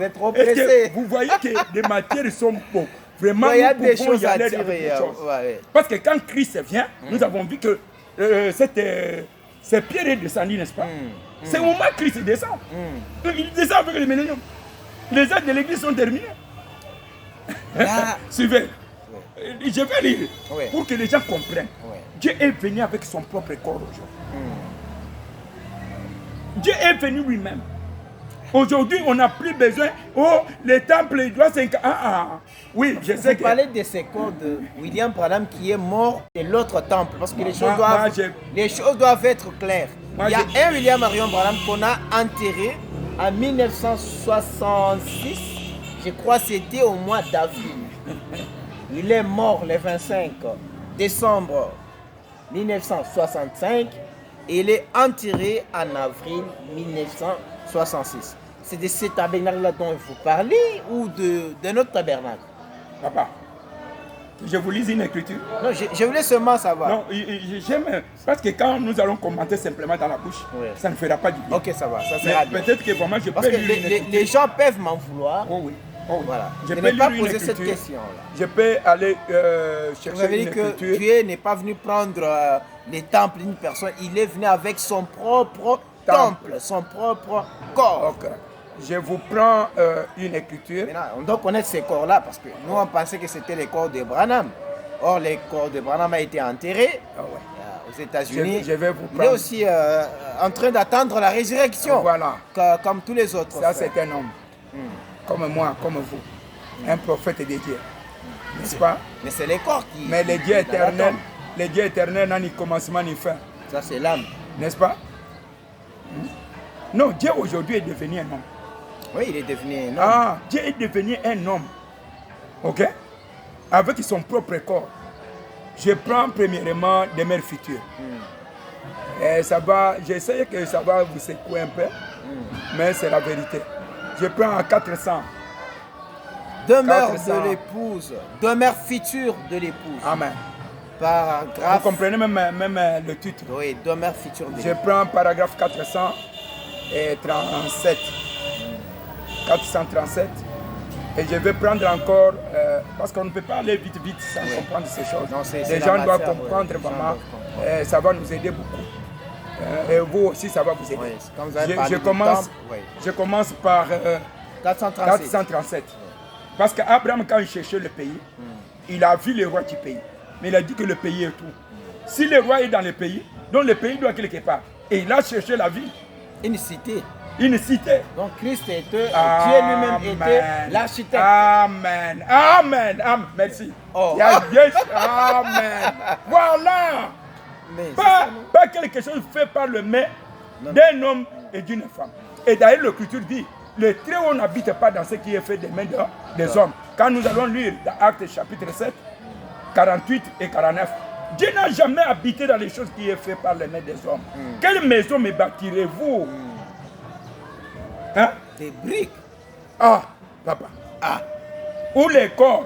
êtes trop pressés. Vous voyez que les matières sont beaux. Vraiment, il y a nous des pouvons choses y à aller tirer. avec des choses. Ouais. Parce que quand Christ vient, nous avons vu que c'est Pierre est descendu, n'est-ce pas? C'est au moment où Christ descend. Il descend avec le millénium. Les actes de l'église sont terminés. Suivez. Je vais lire pour que les gens comprennent. Dieu est venu avec son propre corps aujourd'hui. Dieu est venu lui-même. Aujourd'hui, on n'a plus besoin. Oh, le temple, il doit s'incarner. Oui, je sais que. Vous parlez de ce corps de William Branham qui est mort de l'autre temple. Parce que les choses doivent être claires. Il y a un William Marion Branham qu'on a enterré en 1966. Je crois que c'était au mois d'avril. Il est mort le 25 décembre 1965 et il est enterré en avril 1966. C'est de ce tabernacle-là dont il faut parler ou d'un autre tabernacle? Papa, je vous lis une écriture. Non, je voulais seulement savoir. Non, j'aime, parce que quand nous allons commenter simplement dans la bouche, ça ne fera pas du bien. Ok, ça va, ça sera bien. Peut-être que vraiment je parce peux que lire les gens peuvent m'en vouloir. Oh oui. Voilà. Je n'ai peux pas lire posé une cette écriture. question-là. Je peux aller Vous chercher avez une dit que écriture. Dieu n'est pas venu prendre les temples d'une personne, il est venu avec son propre temple, son propre corps. Ok. Je vous prends une écriture. Maintenant, on doit connaître ces corps-là parce que nous on pensait que c'était les corps de Branham. Or, les corps de Branham a été enterrés aux États-Unis. Je vais vous prendre. Il est aussi en train d'attendre la résurrection. Voilà. Comme tous les autres. Ça, c'est un homme. Comme moi, comme vous. Un prophète de Dieu. N'est-ce pas? Mais c'est les corps qui. Mais les dieux éternels, les dieux éternels n'ont ni commencement ni fin. Ça, c'est l'âme. N'est-ce pas? Non, Dieu aujourd'hui est devenu un homme. Oui, il est devenu un homme. Dieu est devenu un homme. Ok? Avec son propre corps. Je prends premièrement des mères futures. Et ça va, j'essaie que ça va vous secouer un peu, mais c'est la vérité. Je prends à 400. Demeure de l'épouse, demeure future de l'épouse. Amen. Paragraphe. Vous comprenez même le titre. Oui, demeure future de l'épouse. Je prends paragraphe 400. 437. 437. Et je vais prendre encore, parce qu'on ne peut pas aller vite sans comprendre ces choses. Non, les gens doivent comprendre vraiment, ça va nous aider beaucoup. Et vous aussi, ça va vous aider. Je commence par 437. Parce qu'Abraham, quand il cherchait le pays, il a vu le roi du pays. Mais il a dit que le pays est tout. Si le roi est dans le pays, donc le pays doit être quelque part. Et il a cherché la ville. Une cité. Une cité. Donc Christ était, Dieu lui-même était l'architecte. Amen. Amen. Amen. Merci. Oh. Amen. Voilà. Pas quelque chose fait par le main d'un homme et d'une femme. Et d'ailleurs, l'Écriture dit, le Très-Haut n'habite pas dans ce qui est fait des mains des hommes. Quand nous allons lire dans Actes chapitre 7, 48 et 49, Dieu n'a jamais habité dans les choses qui est fait par les mains des hommes. Quelle maison me bâtirez-vous? Hein? Des briques. Ah, papa. Ah. Ou les corps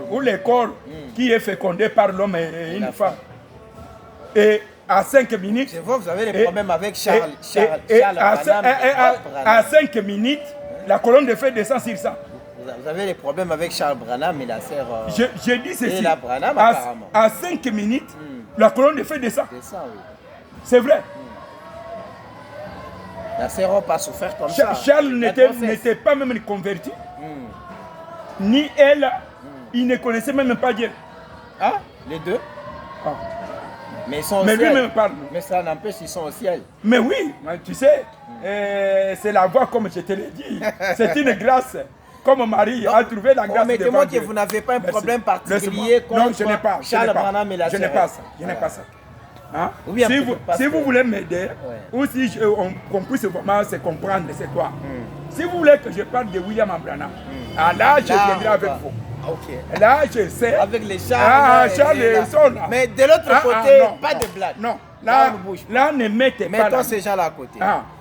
qui est fécondé par l'homme et une femme. Et à 5 minutes. Je vois, vous avez des problèmes avec Charles à 5 minutes, la colonne de feu descend sur ça. Vous avez des problèmes avec Charles Branham et la sœur. Je dis ceci. Et la Branham, apparemment. À 5 minutes, la colonne de feu descend. Oui. C'est vrai. La sœur n'a pas souffert comme ça. Charles n'était pas même converti. Ni elle, il ne connaissait même pas Dieu. Ah, les deux? Ah. Mais ils sont au ciel. Lui-même parle. Mais ça n'empêche qu'ils sont au ciel. Mais oui, tu sais, c'est la voie comme je te l'ai dit. C'est une grâce. Comme Marie a trouvé la grâce de Dieu. Mettez-moi que vous n'avez pas un problème particulier contre Charles Branham et la sœur. Je n'ai pas ça. Je n'ai pas ça. Hein? Oui, si vous voulez m'aider, ou si qu'on puisse vraiment se comprendre, c'est quoi. Si vous voulez que je parle de William Branham, là, je viendrai avec vous. Okay. Là, je sais. Avec les Charles. Charles sont là. Mais de l'autre côté, non, pas de blague. Non, là, ne mettez pas. Mettons ces gens là à côté.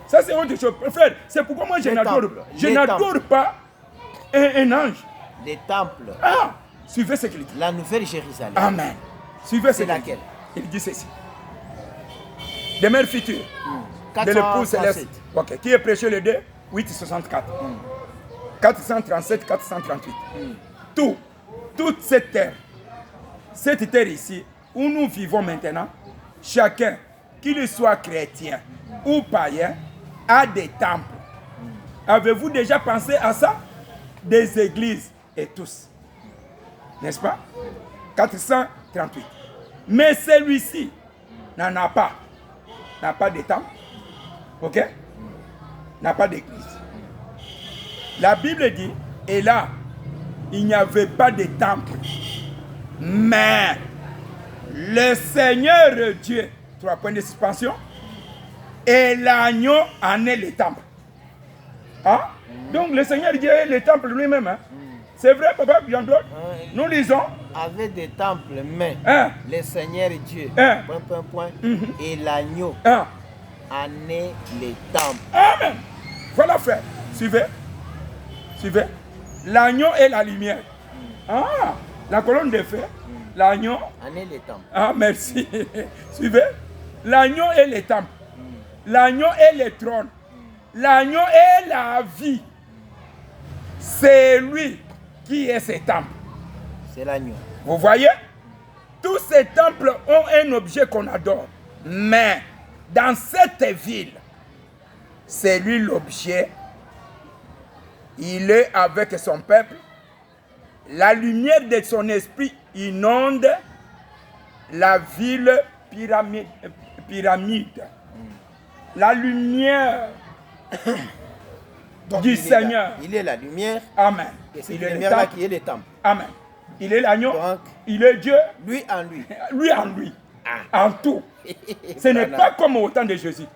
Ça, c'est autre chose. Frère, c'est pourquoi moi, je n'adore pas un ange. Des temples. Suivez ce qu'il dit. La nouvelle Jérusalem. Amen. Suivez ce qu'il dit. C'est laquelle? Il dit ceci. Des mères futures. De l'époux céleste. Ok. Qui est prêché le 2? 864. 437, 438. Toute cette terre ici, où nous vivons maintenant, chacun, qu'il soit chrétien ou païen, a des temples. Avez-vous déjà pensé à ça? Des églises et tous. N'est-ce pas? 438. Mais celui-ci n'en a pas. N'a pas de temple. Ok? N'a pas d'église. La Bible dit, et là, il n'y avait pas de temple. Mais le Seigneur Dieu, 3 points de suspension, et l'agneau en est le temple. Donc le Seigneur Dieu est le temple lui-même. C'est vrai, papa Jean-Claude? Nous lisons. Avec des temples, mais le Seigneur Dieu, et l'agneau en est le temple. Amen. Voilà, frère. Suivez. L'agneau est la lumière. La colonne de feu. L'agneau. En est le temple. Merci. Suivez. L'agneau est le temple. L'agneau est le trône. L'agneau est la vie. C'est lui qui est ce temple. C'est l'agneau. Vous voyez? Tous ces temples ont un objet qu'on adore. Mais dans cette ville, c'est lui l'objet. Il est avec son peuple. La lumière de son esprit inonde la ville pyramide. La lumière du Seigneur. Il est la lumière. Amen. Et c'est la lumière là qui est le temple. Amen. Il est l'agneau. Il est Dieu. Lui en lui. Lui en lui. En tout. Ce n'est pas comme au temps de Jésus.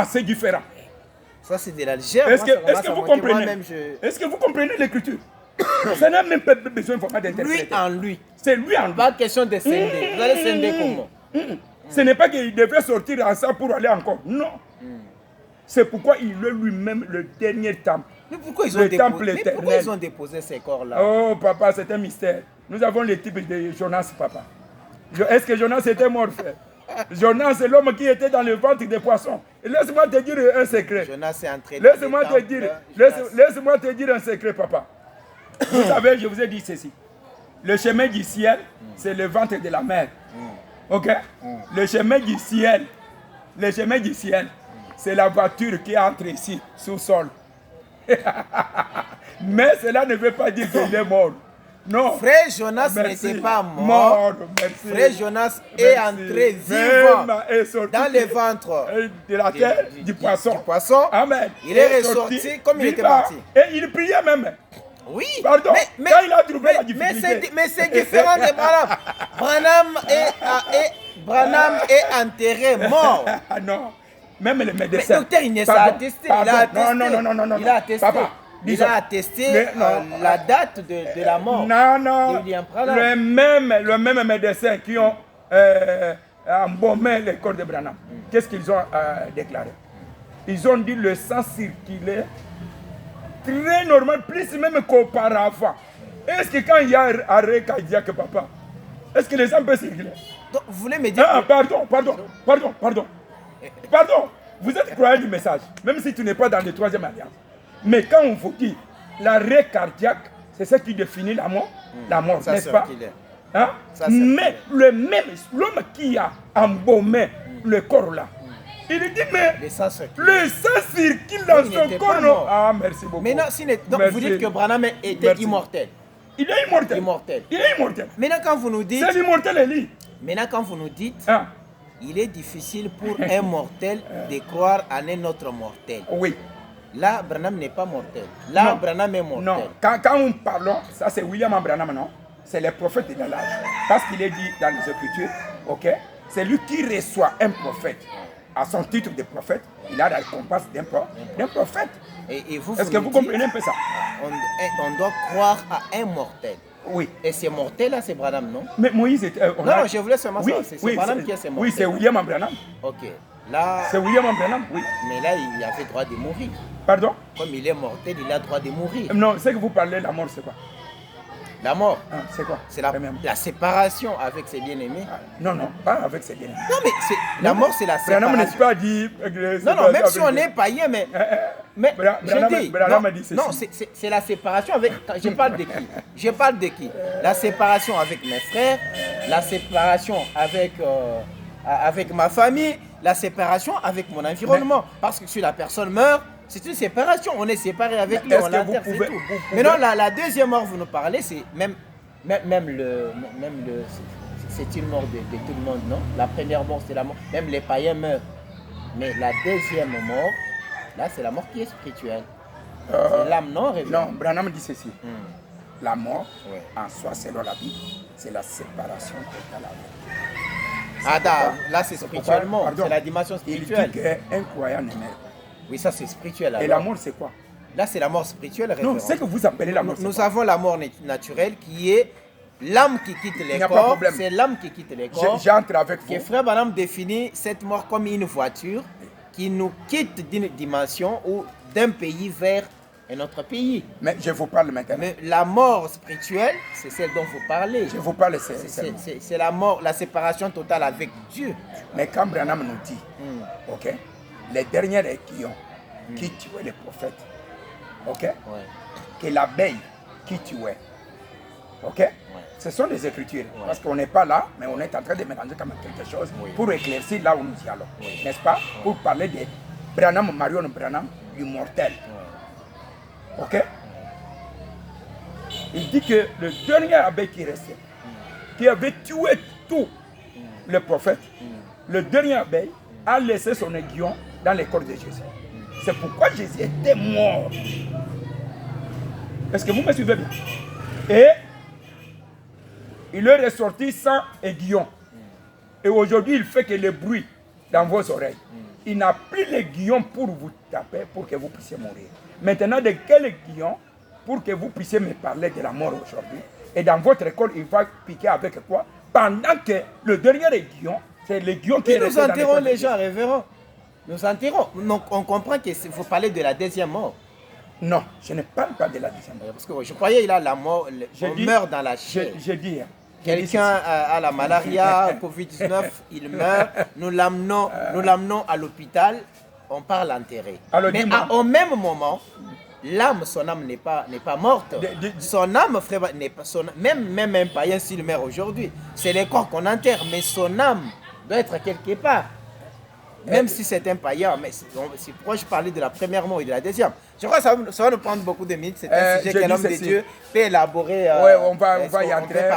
C'est différent. Ça, c'est de la légère. Est-ce que vous comprenez? Est-ce que vous comprenez l'écriture? Ça n'a même pas besoin vraiment d'interpréter. Lui en lui. C'est lui en lui. Pas question de scinder. Vous allez scinder comment? Ce n'est pas qu'il devait sortir en ça pour aller encore. Non. C'est pourquoi il est lui-même le dernier temple. Mais pourquoi ils ont déposé ces corps-là? Oh, papa, c'est un mystère. Nous avons le type de Jonas, papa. Est-ce que Jonas était mort, frère? Jonas, c'est l'homme qui était dans le ventre des poissons. Et laisse-moi te dire un secret. Jonas est entré Laisse-moi te dire un secret, papa. Vous savez, je vous ai dit ceci. Le chemin du ciel, c'est le ventre de la mer. Ok? Le chemin du ciel, c'est la voiture qui entre ici, sous sol. Mais cela ne veut pas dire qu'il est mort. Non. Frère Jonas n'était pas mort. Merci. Frère Jonas est entré vivant dans le ventre de la terre, du poisson. Amen. Il est ressorti comme il était parti. Et il priait même. Oui. Pardon. Quand il a trouvé la difficulté. Mais c'est différent de Branham. Branham est enterré mort. Non. Même les médecins. Le docteur Inès a attesté. Non. Il a attesté. Papa, il a attesté la date de la mort. Non. Le même médecin qui ont embaumé le corps de Branham. Qu'est-ce qu'ils ont déclaré? Ils ont dit le sang circulait très normal, plus même qu'auparavant. Est-ce que quand il y a un arrêt cardiaque, papa, est-ce que les sang peut circuler? Donc, vous voulez me dire... Pardon, vous êtes croyant du message, même si tu n'es pas dans le troisième alliance. Mais quand on vous dit l'arrêt cardiaque, c'est ce qui définit la mort, n'est-ce pas? Hein? Mais l'homme qui a embaumé le corps là, il dit mais le sang circule dans son corps. Non? Ah, merci beaucoup. Mais non, donc vous dites que Branham était immortel. Il est immortel. Il est immortel. Maintenant quand vous nous dites... C'est l'immortel Élie. Maintenant quand vous nous dites... Il est difficile pour un mortel de croire en un autre mortel. Oui. Là, Branham n'est pas mortel. Là, Branham est mortel. Non, quand nous parlons, ça c'est William Branham, non? C'est le prophète de l'âge. Parce qu'il est dit dans les Écritures, ok? C'est lui qui reçoit un prophète. À son titre de prophète, il a la récompense d'un prophète. Est-ce que vous comprenez un peu ça? On doit croire à un mortel. Oui. Et c'est mortel là, c'est Branham, non? Mais Moïse était... non, je voulais seulement savoir. C'est Branham qui est mortel. Oui, c'est William Branham. Ok. Là... C'est William Branham, oui. Mais là, il avait droit de mourir. Pardon? Comme il est mortel, il a droit de mourir. Non, c'est que vous parlez, la mort, c'est quoi? La mort, c'est quoi? C'est la séparation avec ses bien-aimés. Non, pas avec ses bien-aimés. Non, mais la mort, c'est la séparation. Branham n'est pas dit... Non, même si on est païen, mais Branham dit ceci. Non, c'est la séparation avec... Je parle de qui? La séparation avec mes frères, la séparation avec ma famille, la séparation avec mon environnement. Parce que si la personne meurt, c'est une séparation. On est séparé avec lui, on l'enterre, c'est tout. Mais non, la deuxième mort, vous nous parlez, c'est c'est une mort de tout le monde, non? La première mort, c'est la mort. Même les païens meurent. Mais la deuxième mort, là, c'est la mort qui est spirituelle. C'est l'âme non révélée. Non, Branham dit ceci. La mort, en soi, selon la Bible, c'est la séparation totale avec Dieu. Là, c'est spirituellement. C'est la dimension spirituelle. Il dit qu'un croyant ne meurt. Oui, ça c'est spirituel. Alors. Et la mort, c'est quoi? Là, c'est la mort spirituelle. Non, c'est que vous appelez la mort. Nous avons la mort naturelle qui est l'âme qui quitte les corps. C'est l'âme qui quitte les corps. J'entre avec vous. Et Frère Branham définit cette mort comme une voiture qui nous quitte d'une dimension ou d'un pays vers un autre pays. Mais je vous parle maintenant. Mais la mort spirituelle, c'est celle dont vous parlez. Je vous parle, c'est la mort, la séparation totale avec Dieu. Mais quand Branham nous dit, ok, les derniers aiguillons qui tuaient les prophètes, ok, que l'abeille qui tuait, ok, ce sont des écritures. Parce qu'on n'est pas là, mais on est en train de mélanger comme quelque chose pour éclaircir là où nous y allons. N'est-ce pas? Pour parler de Branham, Marion Branham, du mortel. Ok? Il dit que le dernier abeille qui restait, qui avait tué tous les prophètes, le dernier abeille a laissé son aiguillon dans les corps de Jésus. C'est pourquoi Jésus était mort. Est-ce que vous me suivez bien? Et il est ressorti sans aiguillon. Et aujourd'hui, il fait que le bruit dans vos oreilles. Il n'a plus l'aiguillon pour vous taper, pour que vous puissiez mourir. Maintenant, de quel aiguillon pour que vous puissiez me parler de la mort aujourd'hui? Et dans votre école, il va piquer avec quoi? Pendant que le dernier aiguillon, c'est l'aiguillon qui est resté dans les corps. Nous enterrons les gens, révérend. Nous enterrons. Donc, on comprend qu'il faut parler de la deuxième mort. Non, je ne parle pas de la deuxième mort. Parce que je croyais qu'il a la mort, on meurt dans la chair. Je dis, Quelqu'un a la malaria, Covid-19, il meurt, nous l'amenons à l'hôpital, on parle enterré. Alors, mais dis-moi. au même moment, l'âme, son âme n'est pas morte. Son âme, frère, n'est pas même un païen s'il meurt aujourd'hui, c'est les corps qu'on enterre, mais son âme doit être quelque part. Même si c'est un païen, mais c'est pourquoi je parlais de la première mort et de la deuxième. Je crois que ça va nous prendre beaucoup de minutes. C'est un sujet que l'homme de Dieu peut élaborer. Oui, on va y entrer.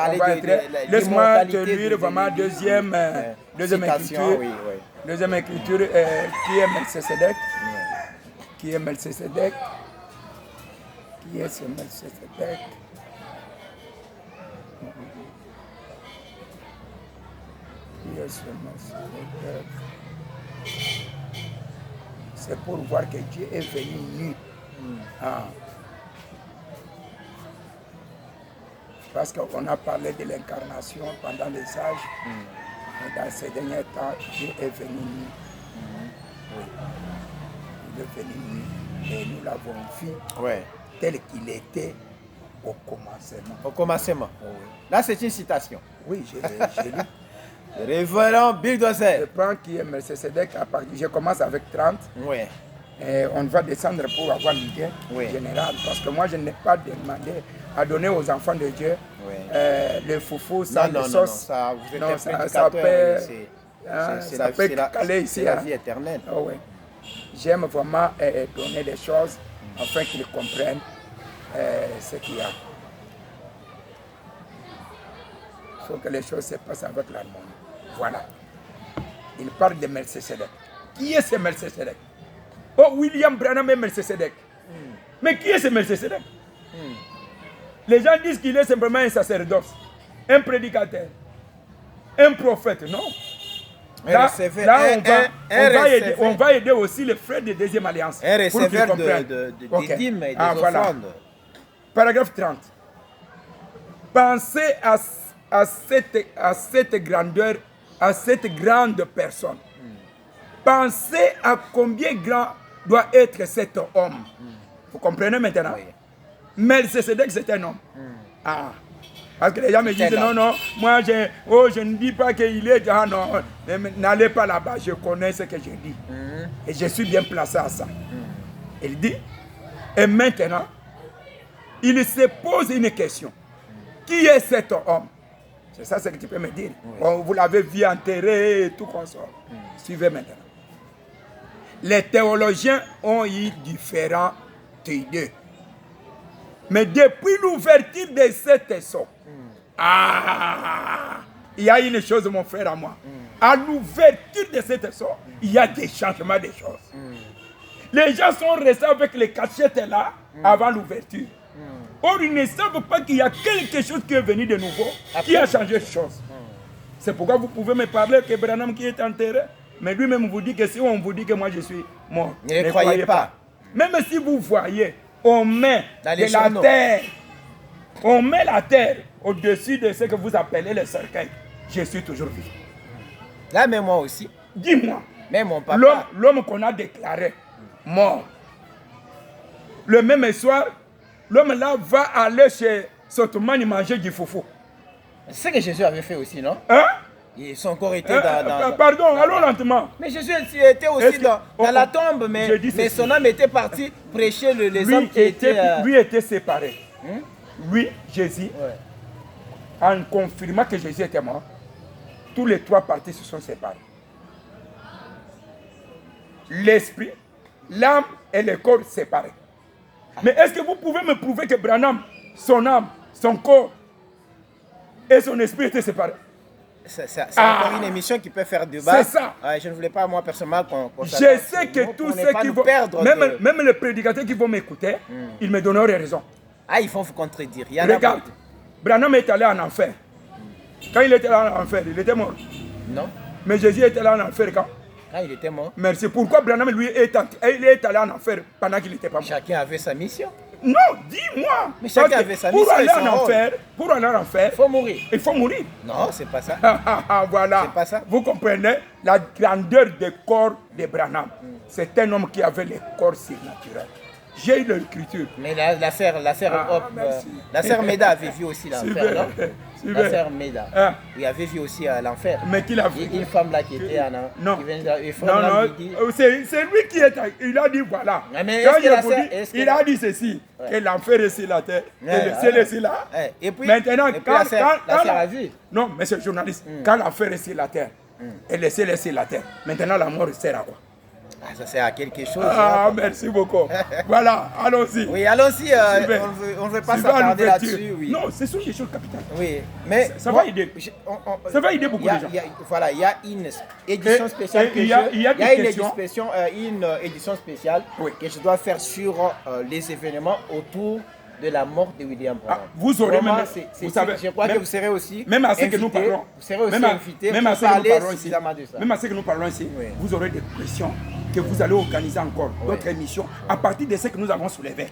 Laisse-moi te lire vraiment deuxième écriture. Oui. Deuxième écriture, qui est Melchisedec? Qui est Melchisedec? Qui est ce Melchisedec? Qui est ce Melchisedec? C'est pour voir que Dieu est venu nu. Parce qu'on a parlé de l'incarnation pendant les âges. Et dans ces derniers temps, Dieu est venu nu. Oui. Il est venu nu. Et nous l'avons vu tel qu'il était au commencement. Au commencement. Oui. Là, c'est une citation. Oui, j'ai lu. Révérend Bill Dossel. Je prends qui est Melchisedec. Je commence avec 30. Oui. Et on va descendre pour avoir l'idée générale. Parce que moi, je n'ai pas demandé à donner aux enfants de Dieu le foufou sans de sauce. Non, ça, vous êtes un prédicateur. C'est la vie éternelle. Oh, oui. J'aime vraiment donner des choses afin qu'ils comprennent ce qu'il y a. Il faut que les choses se passent avec l'harmonie. Voilà. Il parle de Melchisedec. Qui est ce Melchisedec? Oh, William Branham est Melchisedec. Mais qui est ce Melchisedec? Les gens disent qu'il est simplement un sacerdoce, un prédicateur, un prophète, non? Là, on va aider aussi les frères de deuxième alliance. Un receveur de dîmes et des offrandes. Paragraphe 30. Pensez à cette grandeur, à cette grande personne. Pensez à combien grand doit être cet homme. Vous comprenez maintenant? Oui. Melchisedec, c'est un homme. Parce que les gens me disent, non, moi je ne dis pas qu'il est... Ah non, n'allez pas là-bas, je connais ce que je dis. Et je suis bien placé à ça. Il dit, et maintenant, il se pose une question. Qui est cet homme? C'est ça ce que tu peux me dire. Oui. Vous l'avez vu enterré et tout consort. Suivez maintenant. Les théologiens ont eu différentes idées. Mais depuis l'ouverture de cet essor, il y a une chose, mon frère, à moi. À l'ouverture de cet essor, il y a des changements de choses. Les gens sont restés avec les cachettes là avant l'ouverture. Or, ils ne savent pas qu'il y a quelque chose qui est venu de nouveau, qui a changé les choses. C'est pourquoi vous pouvez me parler que Branham qui est enterré, mais lui-même vous dit que si on vous dit que moi je suis mort, ne croyez pas. Même si vous voyez, on met de la terre, on met la terre au-dessus de ce que vous appelez le cercueil. Je suis toujours vivant. Là, mais moi aussi. Dis-moi, mais mon papa, l'homme qu'on a déclaré mort, le même soir, l'homme là va aller chez Sotomani manger du foufou. C'est ce que Jésus avait fait aussi, non? Hein? Son corps était dans... Pardon, allons lentement. Mais Jésus était aussi dans la tombe, mais son âme était parti prêcher les hommes qui étaient... Lui était séparé. Lui, Jésus, en confirmant que Jésus était mort, tous les trois parties se sont séparés. L'esprit, l'âme et le corps séparés. Mais est-ce que vous pouvez me prouver que Branham, son âme, son corps et son esprit étaient séparés? C'est encore une émission qui peut faire débat. C'est ça. Je ne voulais pas, moi, personnellement, qu'on je sais que tous ceux qui vont... Même les prédicateurs qui vont m'écouter, ils me donneront raison. Ils vont vous contredire. Regarde, Branham est allé en enfer. Quand il était là en enfer, il était mort. Non. Mais Jésus était là en enfer quand? Quand il était mort. Merci. Pourquoi Branham, lui, il est allé en enfer pendant qu'il n'était pas mort? Chacun avait sa mission. Non, dis-moi. Mais chacun avait sa mission. Pour aller en enfer, il faut mourir. Il faut mourir. Non, c'est pas ça. Voilà. C'est pas ça. Vous comprenez la grandeur du corps de Branham. C'est un homme qui avait le corps surnaturel. J'ai eu l'écriture. Mais la sœur la sœur Meda avait vu aussi l'enfer, non? La sœur Meda. Il avait vu aussi l'enfer. Mais qui l'a vu? Une femme là qui était non. Non, c'est lui qui est. Il a dit voilà. Mais quand il a dit ceci, que l'enfer est sur la terre, et le ciel est sur la. Et puis, maintenant, la sœur a vu. Non, monsieur le journaliste, quand l'enfer est sur la terre, et le ciel est sur la terre, maintenant la mort sert à quoi? Ça sert à quelque chose. Merci beaucoup. Voilà, allons-y. Oui, allons-y. On ne veut pas s'attarder là-dessus. Oui. Non, ce sont des choses capitales. Oui, mais ça va aider. Ça va aider beaucoup de gens. Voilà, il y a une édition spéciale. Il y a une édition spéciale que je dois faire sur les événements autour de la mort de William Branham. Vous aurez même, vous savez, je crois que vous serez aussi même à ce que nous parlons, vous serez aussi invité pour parler suffisamment de ça. Même à ce que nous parlons ici, vous aurez des questions que vous allez organiser encore d'autres émissions à partir de ce que nous avons soulevé.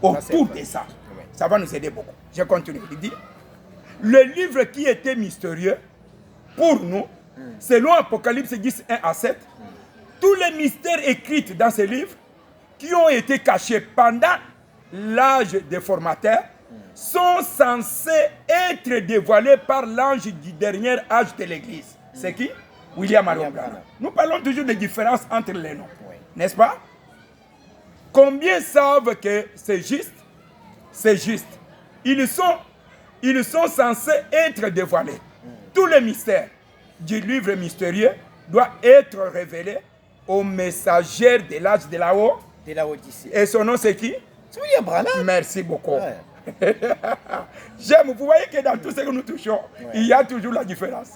Autour de ça, ça va nous aider beaucoup. Je continue. Il dit, le livre qui était mystérieux pour nous, selon Apocalypse 10, 1 à 7, tous les mystères écrits dans ce livre qui ont été cachés pendant l'âge des formateurs sont censés être dévoilés par l'ange du dernier âge de l'Église. C'est qui? William Marion Branham. Nous parlons toujours de différence entre les noms, n'est-ce pas? Combien savent que c'est juste? C'est juste. Ils sont censés être dévoilés. Tous les mystères du livre mystérieux doivent être révélés aux messagers de l'âge de la haut. De la Odyssée. Et son nom c'est qui? C'est William Branham. Merci beaucoup. J'aime, vous voyez que dans tout ce que nous touchons, il y a toujours la différence.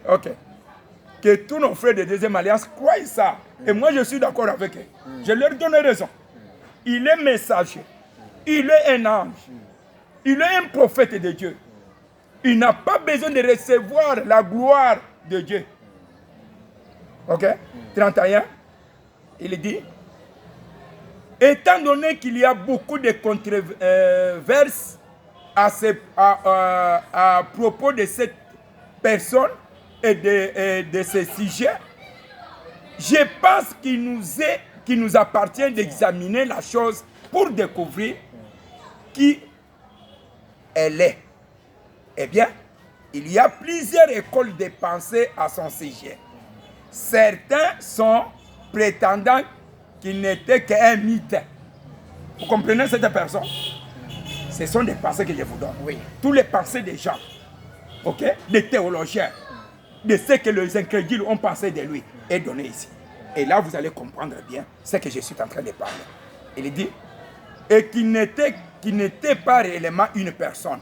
Ok. Que tous nos frères de deuxième alliance croient ça. Et moi, je suis d'accord avec eux. Je leur donne raison. Il est messager. Il est un ange. Il est un prophète de Dieu. Il n'a pas besoin de recevoir la gloire de Dieu. Ok? 31. Il dit, étant donné qu'il y a beaucoup de controverses à propos de cette personne et de ce sujet, je pense qu'il nous appartient d'examiner la chose pour découvrir qui elle est. Eh bien, il y a plusieurs écoles de pensée à son sujet. Certains sont prétendant qu'il n'était qu'un mythe. Vous comprenez cette personne? Ce sont des pensées que je vous donne. Oui. Tous les pensées des gens, ok, des théologiens, de ce que les incrédules ont pensé de lui, est donné ici. Et là, vous allez comprendre bien ce que je suis en train de parler. Il dit, et qu'il n'était pas réellement une personne.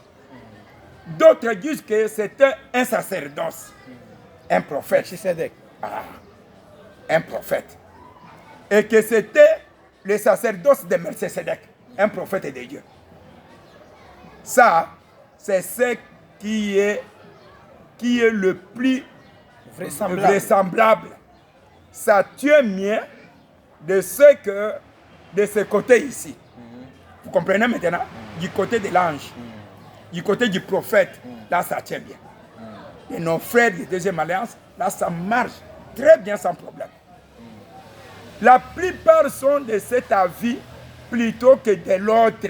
D'autres disent que c'était un sacerdoce, un prophète. Un prophète. Et que c'était le sacerdoce de Melchisédek, un prophète de Dieu. Ça, c'est ce qui est le plus vraisemblable. Ça tient mieux de ce côté ici. Vous comprenez maintenant? Du côté de l'ange, du côté du prophète, là ça tient bien. Et nos frères de deuxième alliance, là ça marche très bien sans problème. La plupart sont de cet avis plutôt que de l'autre.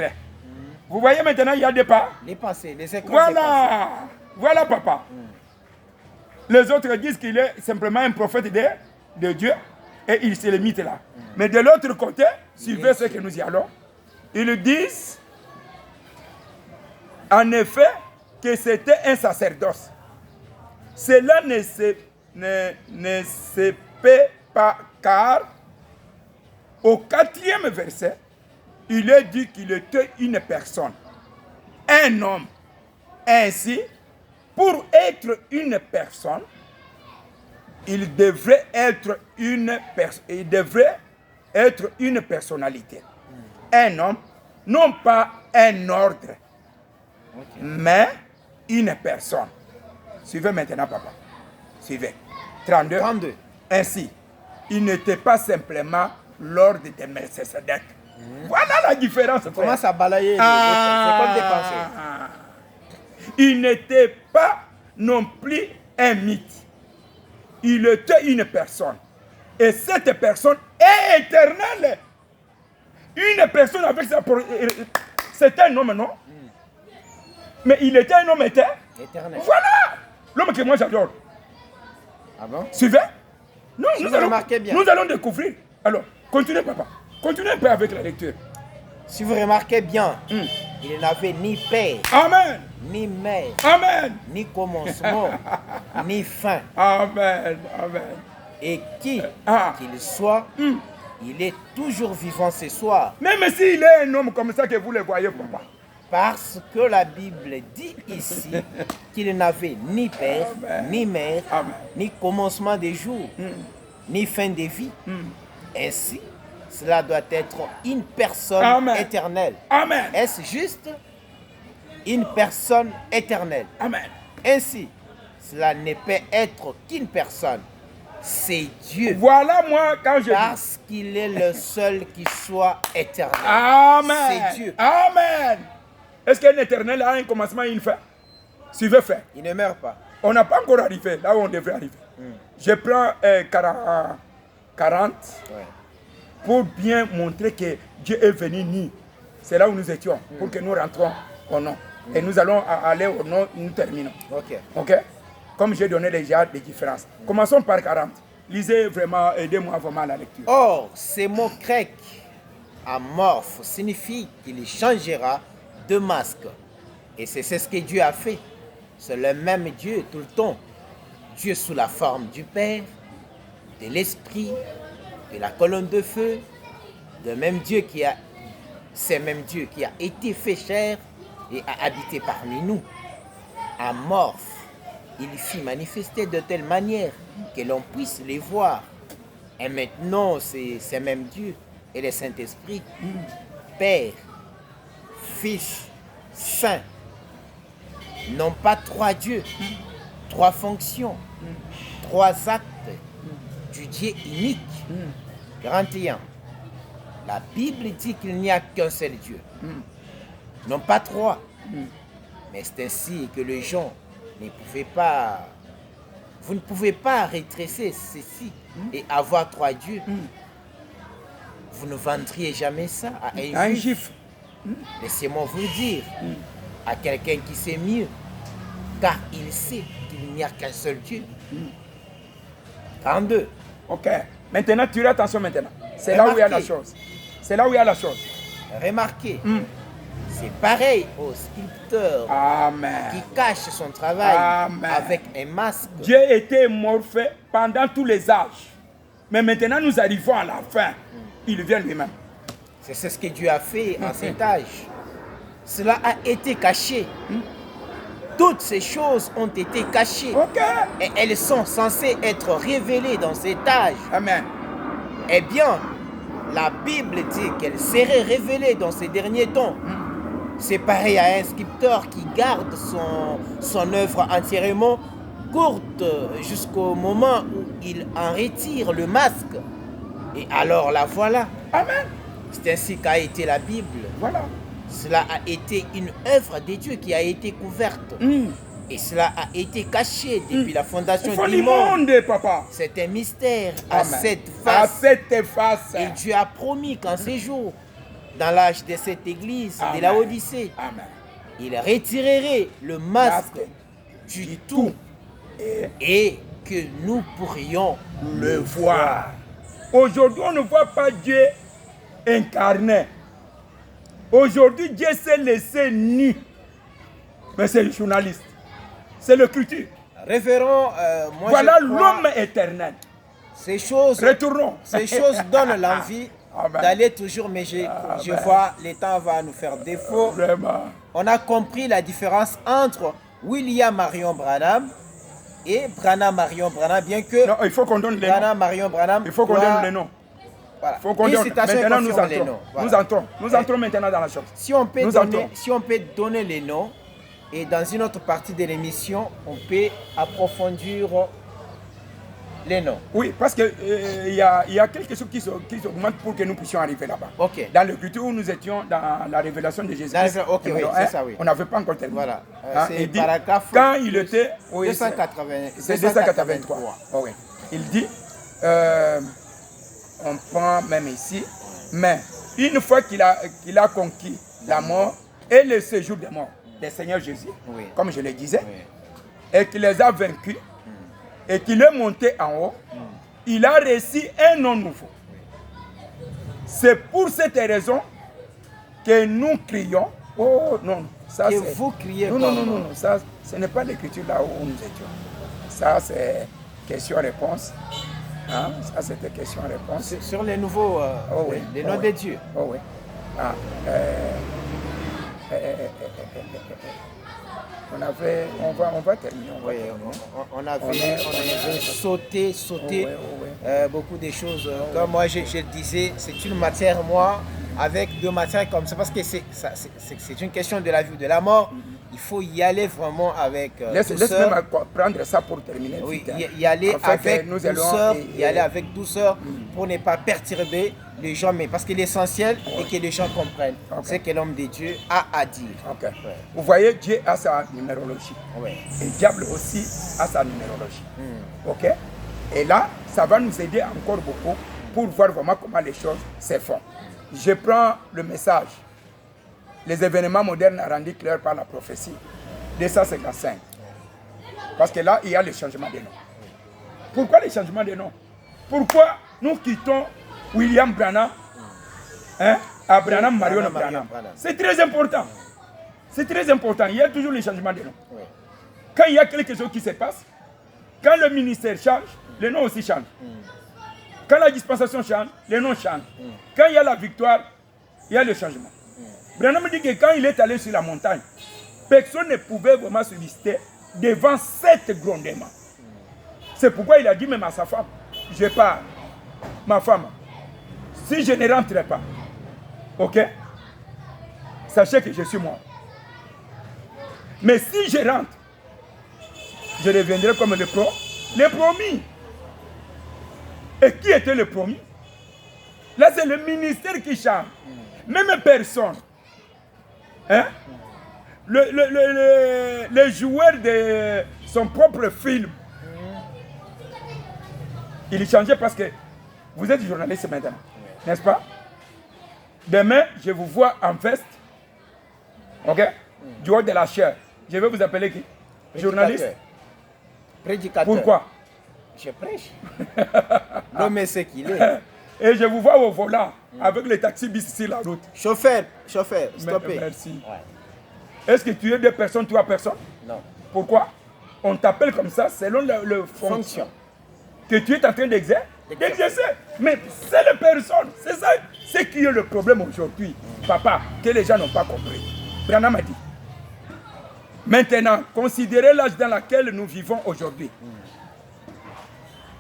Vous voyez maintenant, il y a des pas. Les pensées, les écoles. Voilà, voilà papa. Les autres disent qu'il est simplement un prophète de Dieu et il se limite là. Mais de l'autre côté, suivez ce que nous y allons, ils disent en effet que c'était un sacerdoce. Cela ne se peut pas car au 4e verset, il est dit qu'il était une personne, un homme. Ainsi, pour être une personne, il devrait être une personnalité. Un homme, non pas un ordre, mais une personne. Suivez maintenant, papa. Suivez. 32. Ainsi, il n'était pas simplement l'ordre de Melchisédek. Voilà la différence. On commence à balayer. C'est comme des pensées. Il n'était pas non plus un mythe. Il était une personne. Et cette personne est éternelle. une personne avec sa... C'était un homme, non? Mais il était un homme éternel. Voilà l'homme que moi j'adore. Ah bon? Suivez? Non, Si nous vous allons, remarquez bien. nous allons découvrir. Alors, continuez, papa. Continuez un peu avec la lecture. Si vous remarquez bien, il n'avait ni père, Amen. ni mère, Amen. ni commencement, ni fin. Amen. Amen. Et qui Ah. qu'il soit, il est toujours vivant ce soir. Même s'il est un homme comme ça que vous le voyez, papa. Parce que la Bible dit ici qu'il n'avait ni père, ni mère, ni commencement des jours, ni fin de vie. Ainsi, cela doit être une personne éternelle. Amen. Est-ce juste? Une personne éternelle. Amen. Ainsi, cela ne peut être qu'une personne. C'est Dieu. Voilà moi quand je dis. Parce qu'il est le seul qui soit éternel. Amen. C'est Dieu. Amen. Est-ce qu'un éternel a un commencement et une fin? Suivez fait. Il ne meurt pas. On n'a pas encore arrivé là où on devrait arriver. Je prends 40 pour bien montrer que Dieu est venu ni. C'est là où nous étions, pour que nous rentrons au nom. Et nous allons aller au nom, nous terminons. Ok? Comme j'ai donné déjà des différences. Commençons par 40. Lisez vraiment, aidez-moi vraiment à la lecture. Or, ces mots grecs amorphes signifient qu'il changera de masque. Et c'est ce que Dieu a fait. C'est le même Dieu tout le temps. Dieu sous la forme du Père, de l'Esprit, de la colonne de feu, de même Dieu qui a, c'est même Dieu qui a été fait chair et a habité parmi nous. Amorphe, il fit manifester de telle manière que l'on puisse les voir. Et maintenant, c'est même Dieu et le Saint-Esprit, Père, Fils, Saint, non pas trois dieux, trois fonctions, trois actes du Dieu unique. 41. La Bible dit qu'il n'y a qu'un seul Dieu, non pas trois. Mais c'est ainsi que les gens ne pouvaient pas... Vous ne pouvez pas retracer ceci et avoir trois dieux. Vous ne vendriez jamais ça à un juif. Laissez-moi vous dire, à quelqu'un qui sait mieux, car il sait qu'il n'y a qu'un seul Dieu. 32. Ok. Maintenant, tirez attention maintenant. C'est là où il y a la chose. C'est là où il y a la chose. Remarquez, c'est pareil au sculpteur qui cache son travail avec un masque. Dieu était morphé pendant tous les âges. Mais maintenant, nous arrivons à la fin. Il vient lui-même. C'est ce que Dieu a fait en cet âge. Cela a été caché. Toutes ces choses ont été cachées. Et elles sont censées être révélées dans cet âge. Amen. Eh bien, la Bible dit qu'elles seraient révélées dans ces derniers temps. C'est pareil à un sculpteur qui garde son œuvre entièrement courte jusqu'au moment où il en retire le masque. Et alors la voilà. Amen. C'est ainsi qu'a été la Bible. Voilà. Cela a été une œuvre de Dieu qui a été couverte. Et cela a été caché depuis la fondation du monde. Papa. C'est un mystère à cette face. À cette face. Et Dieu a promis qu'en ces jours, dans l'âge de cette église, de la Odyssée, il retirerait le masque du tout et que nous pourrions le voir. Aujourd'hui, on ne voit pas Dieu incarné. Aujourd'hui, Dieu s'est laissé nu. Mais c'est le journaliste. C'est le culture. Révérend, voilà l'homme éternel. Ces choses, retournons. Ces choses donnent l'envie d'aller toujours, mais je vois, le temps va nous faire défaut. Vraiment. On a compris la différence entre William Marion Branham et Branham Marion Branham, bien que... Non, il faut qu'on donne les noms. Marion Branham. Il faut qu'on donne les noms. Voilà. Faut qu'on donne. Maintenant, nous entrons. Voilà. Nous entrons maintenant dans la chose. Si on peut donner les noms, et dans une autre partie de l'émission, on peut approfondir les noms. Oui, parce qu'il y a quelque chose qui augmente pour que nous puissions arriver là-bas. Dans le culture où nous étions, dans la révélation de Jésus, oui, c'est ça, oui. On n'avait pas encore terminé. Voilà. C'est paragraphe quand il était... Oui, 283. Oh, oui. Il dit, on prend même ici, mais une fois qu'il a conquis la mort et le séjour des morts, le Seigneur Jésus, comme je le disais, et qu'il les a vaincus, et qu'il est monté en haut, il a reçu un nom nouveau. C'est pour cette raison que nous crions. Oh non, ça que c'est... vous criez. Non, ça, ce n'est pas l'écriture là où nous étions. Ça c'est question-réponse. Hein? Ça c'était question-réponse. Sur les nouveaux, les noms de Dieu. Oh oui. Ah, on va terminer. On avait sauté beaucoup de choses. Comme moi je disais, c'est une matière, avec deux matières comme ça, parce que c'est une question de la vie ou de la mort. Il faut y aller vraiment avec douceur. Laisse-moi prendre ça pour terminer. Oui, y aller avec douceur, avec douceur pour ne pas perturber les gens, mais parce que l'essentiel est que les gens comprennent ce que l'homme de Dieu a à dire. Vous voyez, Dieu a sa numérologie. Et le diable aussi a sa numérologie. Ok? Et là, ça va nous aider encore beaucoup pour voir vraiment comment les choses se font. Je prends le message. Les événements modernes rendus clairs par la prophétie. 255. Parce que là, il y a le changement des noms. Pourquoi le changement des noms? Pourquoi nous quittons William Branham à Branham Marion Branham? C'est très important. C'est très important. Il y a toujours le changement des noms. Quand il y a quelque chose qui se passe, quand le ministère change, le nom aussi change. Quand la dispensation change, le nom change. Quand il y a la victoire, il y a le changement. Branham dit que quand il est allé sur la montagne, personne ne pouvait vraiment se lister devant 7 grondements. C'est pourquoi il a dit même à sa femme, je pars, ma femme, si je ne rentre pas, ok, sachez que je suis mort. Mais si je rentre, je reviendrai comme le promis. Et qui était le promis? Là, c'est le ministère qui change. Même personne. Hein? Le joueur de son propre film, il changeait parce que vous êtes journaliste maintenant, n'est-ce pas? Demain, je vous vois en veste, ok? Du haut de la chair. Je vais vous appeler qui? Journaliste? Prédicateur. Pourquoi? Je prêche. L'homme est ce qu'il est. Et je vous vois au volant avec les taxis bis sur la route. Chauffeur, stoppez. Merci. Ouais. Est-ce que tu es deux personnes, toi personne? Non. Pourquoi? On t'appelle comme ça selon le fonction que tu es en train d'exercer. Mais c'est les personnes. C'est ça. C'est qui est le problème aujourd'hui, papa, que les gens n'ont pas compris. Branham a dit. Maintenant, considérez l'âge dans lequel nous vivons aujourd'hui.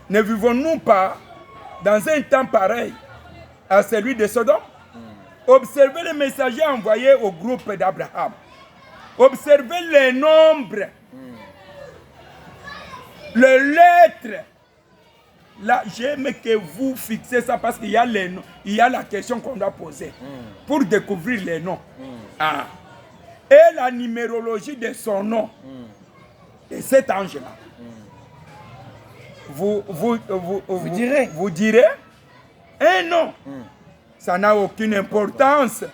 Ne vivons-nous pas dans un temps pareil à celui de Sodome? Observez les messagers envoyés au groupe d'Abraham. Observez les nombres, les lettres. Là, j'aime que vous fixez ça parce qu'il y a les noms, il y a la question qu'on doit poser pour découvrir les noms. Et la numérologie de son nom, de cet ange-là. Vous direz un nom. Ça n'a aucune importance.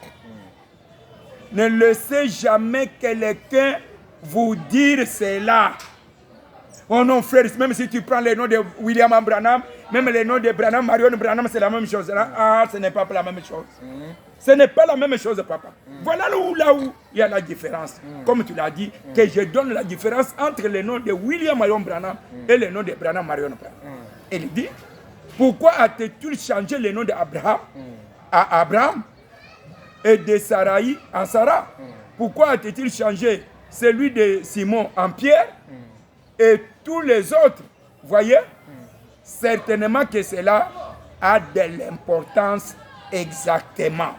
Ne laissez jamais quelqu'un vous dire cela. Oh non, frère, même si tu prends le nom de William Branham, même le nom de Branham, Marion Branham, c'est la même chose. Ah, ce n'est pas la même chose. Ce n'est pas la même chose, papa. Voilà là où il y a la différence. Comme tu l'as dit, que je donne la différence entre le nom de William Marion Branham et le nom de Branham Marion Branham. Il dit, pourquoi a-t-il changé le nom d'Abraham à Abraham et de Sarai en Sarah? Pourquoi a-t-il changé celui de Simon en Pierre et tous les autres? Voyez, certainement que cela a de l'importance exactement.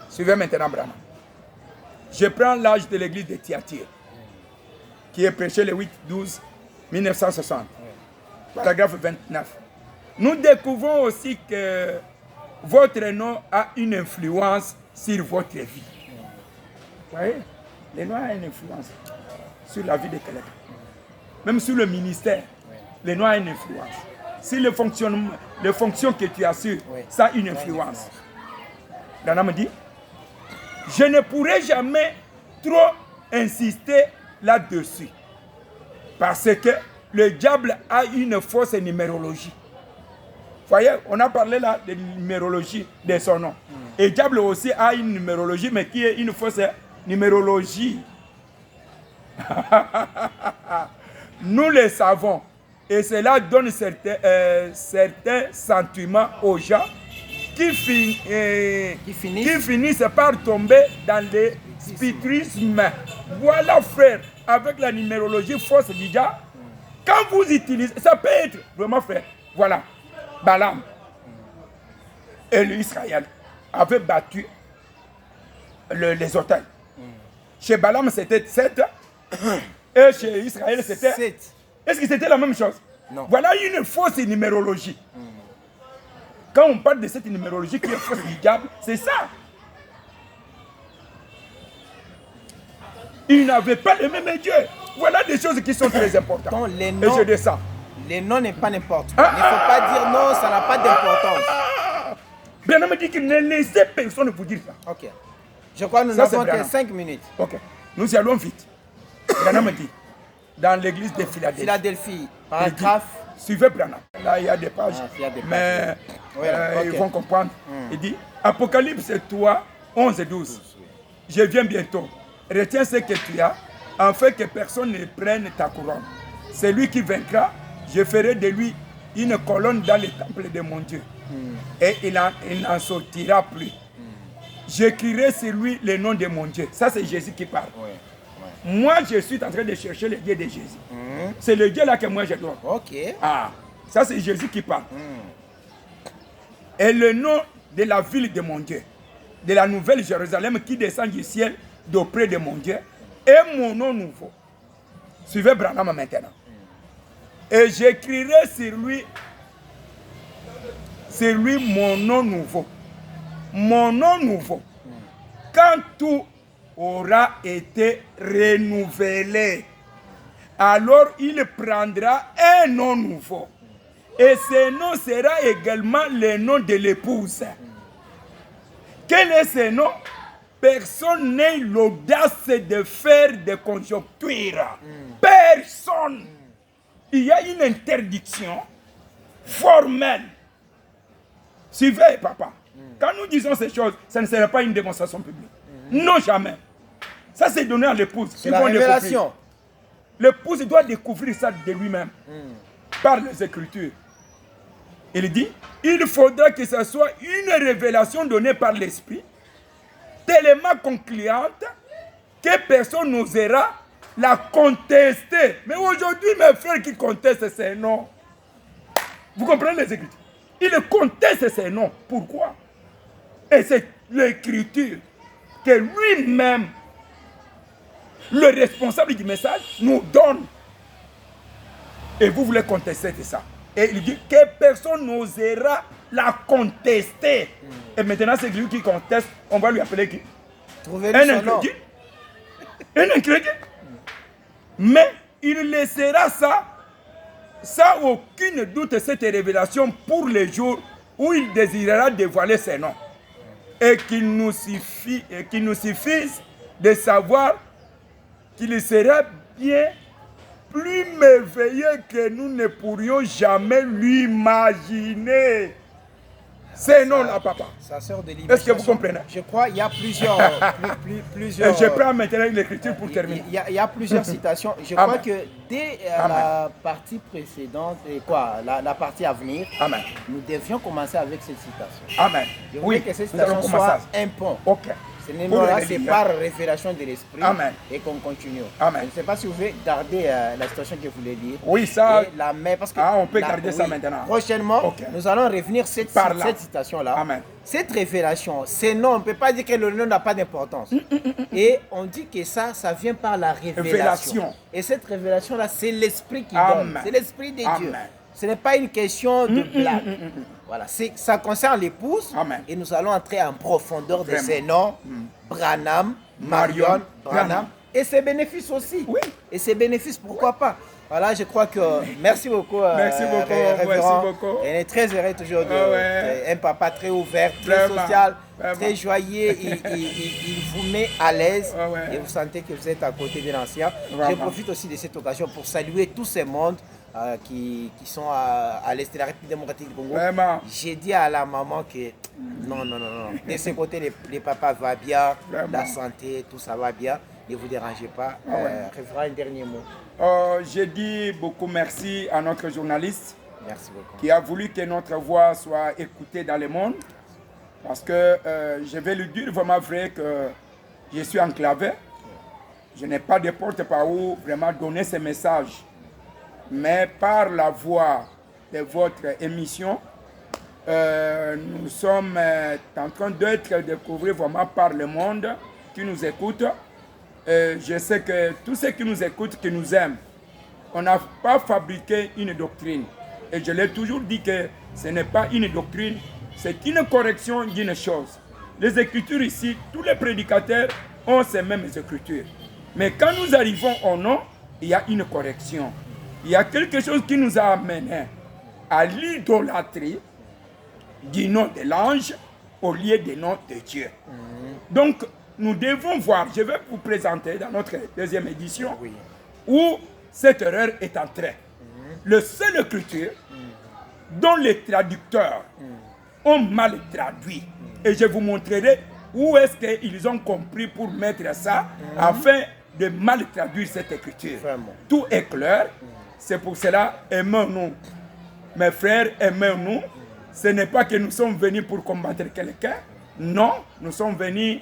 Suivez maintenant Branham. Je prends l'âge de l'église de Thyatire, qui est prêché le 8-12-1960, paragraphe 29. Nous découvrons aussi que votre nom a une influence sur votre vie. Vous voyez, le nom a une influence sur la vie de quelqu'un. Même sur le ministère, le nom a une influence. Si les fonctions que tu assures, ça a une influence. Branham dit, je ne pourrai jamais trop insister là-dessus. Parce que le diable a une fausse numérologie. Vous voyez, on a parlé là de numérologie de son nom. Et le diable aussi a une numérologie, mais qui est une fausse numérologie. Nous le savons. Et cela donne certains sentiments aux gens qui finissent par tomber dans le spiritisme. Voilà, frère, avec la numérologie fausse du diable, quand vous utilisez, ça peut être vraiment, frère, voilà, Balaam et l'Israël avaient battu les autels. Chez Balaam, c'était 7, et chez Israël, c'était 7. Est-ce que c'était la même chose? Non. Voilà une fausse numérologie. Quand on parle de cette numérologie qui est fausse du diable, c'est ça. Ils n'avaient pas le même Dieu. Voilà des choses qui sont très importantes. Donc, les noms, et je descends. Les noms n'est pas n'importe quoi. Il ne faut pas dire non, ça n'a pas d'importance. Bien, on me dit qu'il ne laissait personne vous dire ça. Ok. Je crois que nous n'avons que 5 minutes. Ok. Nous y allons vite. Branham me dit, dans l'église de Philadelphie. Philadelphie, paragraphe. Suivez Branham. Là, il y a des pages. Il y a des pages. Mais oui, ils vont comprendre. Il dit, Apocalypse 3, 11 et 12. Je viens bientôt. Retiens ce que tu as, afin que personne ne prenne ta couronne. C'est lui qui vaincra. Je ferai de lui une colonne dans le temple de mon Dieu. Et il n'en sortira plus. J'écrirai sur lui le nom de mon Dieu. Ça, c'est Jésus qui parle. Moi, je suis en train de chercher le Dieu de Jésus. C'est le Dieu là que moi je dois. Ok. Ah, ça, c'est Jésus qui parle. Et le nom de la ville de mon Dieu, de la nouvelle Jérusalem qui descend du ciel d'auprès de mon Dieu, et mon nom nouveau. Suivez Branham maintenant. Et j'écrirai sur lui mon nom nouveau. Mon nom nouveau. Quand tout aura été renouvelé, alors il prendra un nom nouveau. Et ce nom sera également le nom de l'épouse. Quel est ce nom? Personne n'a l'audace de faire des conjonctures. Personne. Il y a une interdiction formelle. Suivez, papa. Quand nous disons ces choses, ça ne sera pas une démonstration publique. Non, jamais. Ça, c'est donné à l'épouse. C'est la révélation. L'épouse doit découvrir ça de lui-même. Par les Écritures. Il dit, il faudra que ce soit une révélation donnée par l'Esprit, tellement concluante que personne n'osera la contester. Mais aujourd'hui, mes frères qui contestent ces noms, vous comprenez les Écritures? Ils contestent ces noms. Pourquoi? Et c'est l'Écriture que lui-même, le responsable du message, nous donne. Et vous voulez contester ça. Et il dit que personne n'osera la contester. Et maintenant, c'est lui qui conteste. On va lui appeler qui? Un incrédule. Un incrédule. Mais il laissera ça, sans aucun doute, cette révélation pour les jours où il désirera dévoiler ses noms. Et qu'il nous suffise de savoir qu'il sera bien plus merveilleux que nous ne pourrions jamais l'imaginer. C'est non là, papa. Ça sort de l'imagination. Est-ce que vous comprenez? Je crois qu'il y a plusieurs... plusieurs je prends maintenant l'écriture pour terminer. Il y a plusieurs citations. Je crois que dès la partie précédente, et quoi, la partie à venir, nous devions commencer avec cette citation. Amen. Je voulais que cette citation soit un pont. Ok. C'est par révélation de l'esprit et qu'on continue. Amen. Je ne sais pas si vous voulez garder la situation que vous voulez dire. Oui, ça. La main, parce que on peut garder ça maintenant. Prochainement, nous allons revenir cette citation-là. Amen. Cette révélation, c'est non, on ne peut pas dire que le nom n'a pas d'importance. Et on dit que ça vient par la révélation. Et cette révélation-là, c'est l'esprit qui donne. C'est l'esprit de Dieu. Ce n'est pas une question de blague. Voilà, ça concerne l'épouse. Et nous allons entrer en profondeur de ces noms. Branham, Marion, Branham. Et ses bénéfices aussi. Oui. Et ses bénéfices, pourquoi pas? Voilà, je crois que... Merci beaucoup. Merci beaucoup. Révérend. On est très heureux toujours de... Un papa très ouvert, très social. très joyeux, il vous met à l'aise Ouais. et vous sentez que vous êtes à côté d'un ancien. Je profite aussi de cette occasion pour saluer tous ces mondes qui sont à l'est de la République démocratique du Congo. Vraiment. J'ai dit à la maman que non. De ce côté, les papas vont bien, la santé, tout ça va bien. Ne vous dérangez pas. Révérend, un dernier mot. J'ai dit beaucoup merci à notre journaliste. Merci beaucoup. Qui a voulu que notre voix soit écoutée dans le monde. Parce que je vais lui dire vraiment vrai que je suis enclavé. Je n'ai pas de porte par où vraiment donner ce message. Mais par la voix de votre émission, nous sommes en train d'être découverts vraiment par le monde qui nous écoute. Je sais que tous ceux qui nous écoutent, qui nous aiment, on n'a pas fabriqué une doctrine. Et je l'ai toujours dit que ce n'est pas une doctrine, c'est une correction d'une chose. Les écritures ici, tous les prédicateurs ont ces mêmes écritures. Mais quand nous arrivons au nom, il y a une correction. Il y a quelque chose qui nous a amené à l'idolâtrie du nom de l'ange au lieu du nom de Dieu. Donc, nous devons voir, je vais vous présenter dans notre deuxième édition, où cette erreur est entrée. Le seul écriture dont les traducteurs ont mal traduit. Et je vous montrerai où est-ce qu'ils ont compris pour mettre ça afin de mal traduire cette écriture. Vraiment. Tout est clair. C'est pour cela, aimons-nous. Mes frères, aimons-nous. Ce n'est pas que nous sommes venus pour combattre quelqu'un. Non, nous sommes venus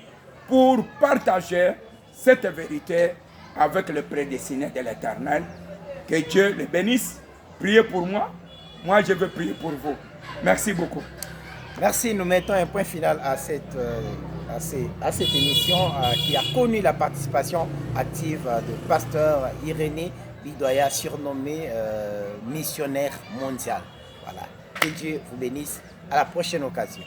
pour partager cette vérité avec le prédestiné de l'Éternel. Que Dieu le bénisse. Priez pour moi. Moi, je veux prier pour vous. Merci beaucoup. Merci. Nous mettons un point final à cette émission qui a connu la participation active de pasteur Irénée Bidoya, surnommé missionnaire mondial. Voilà. Que Dieu vous bénisse. À la prochaine occasion.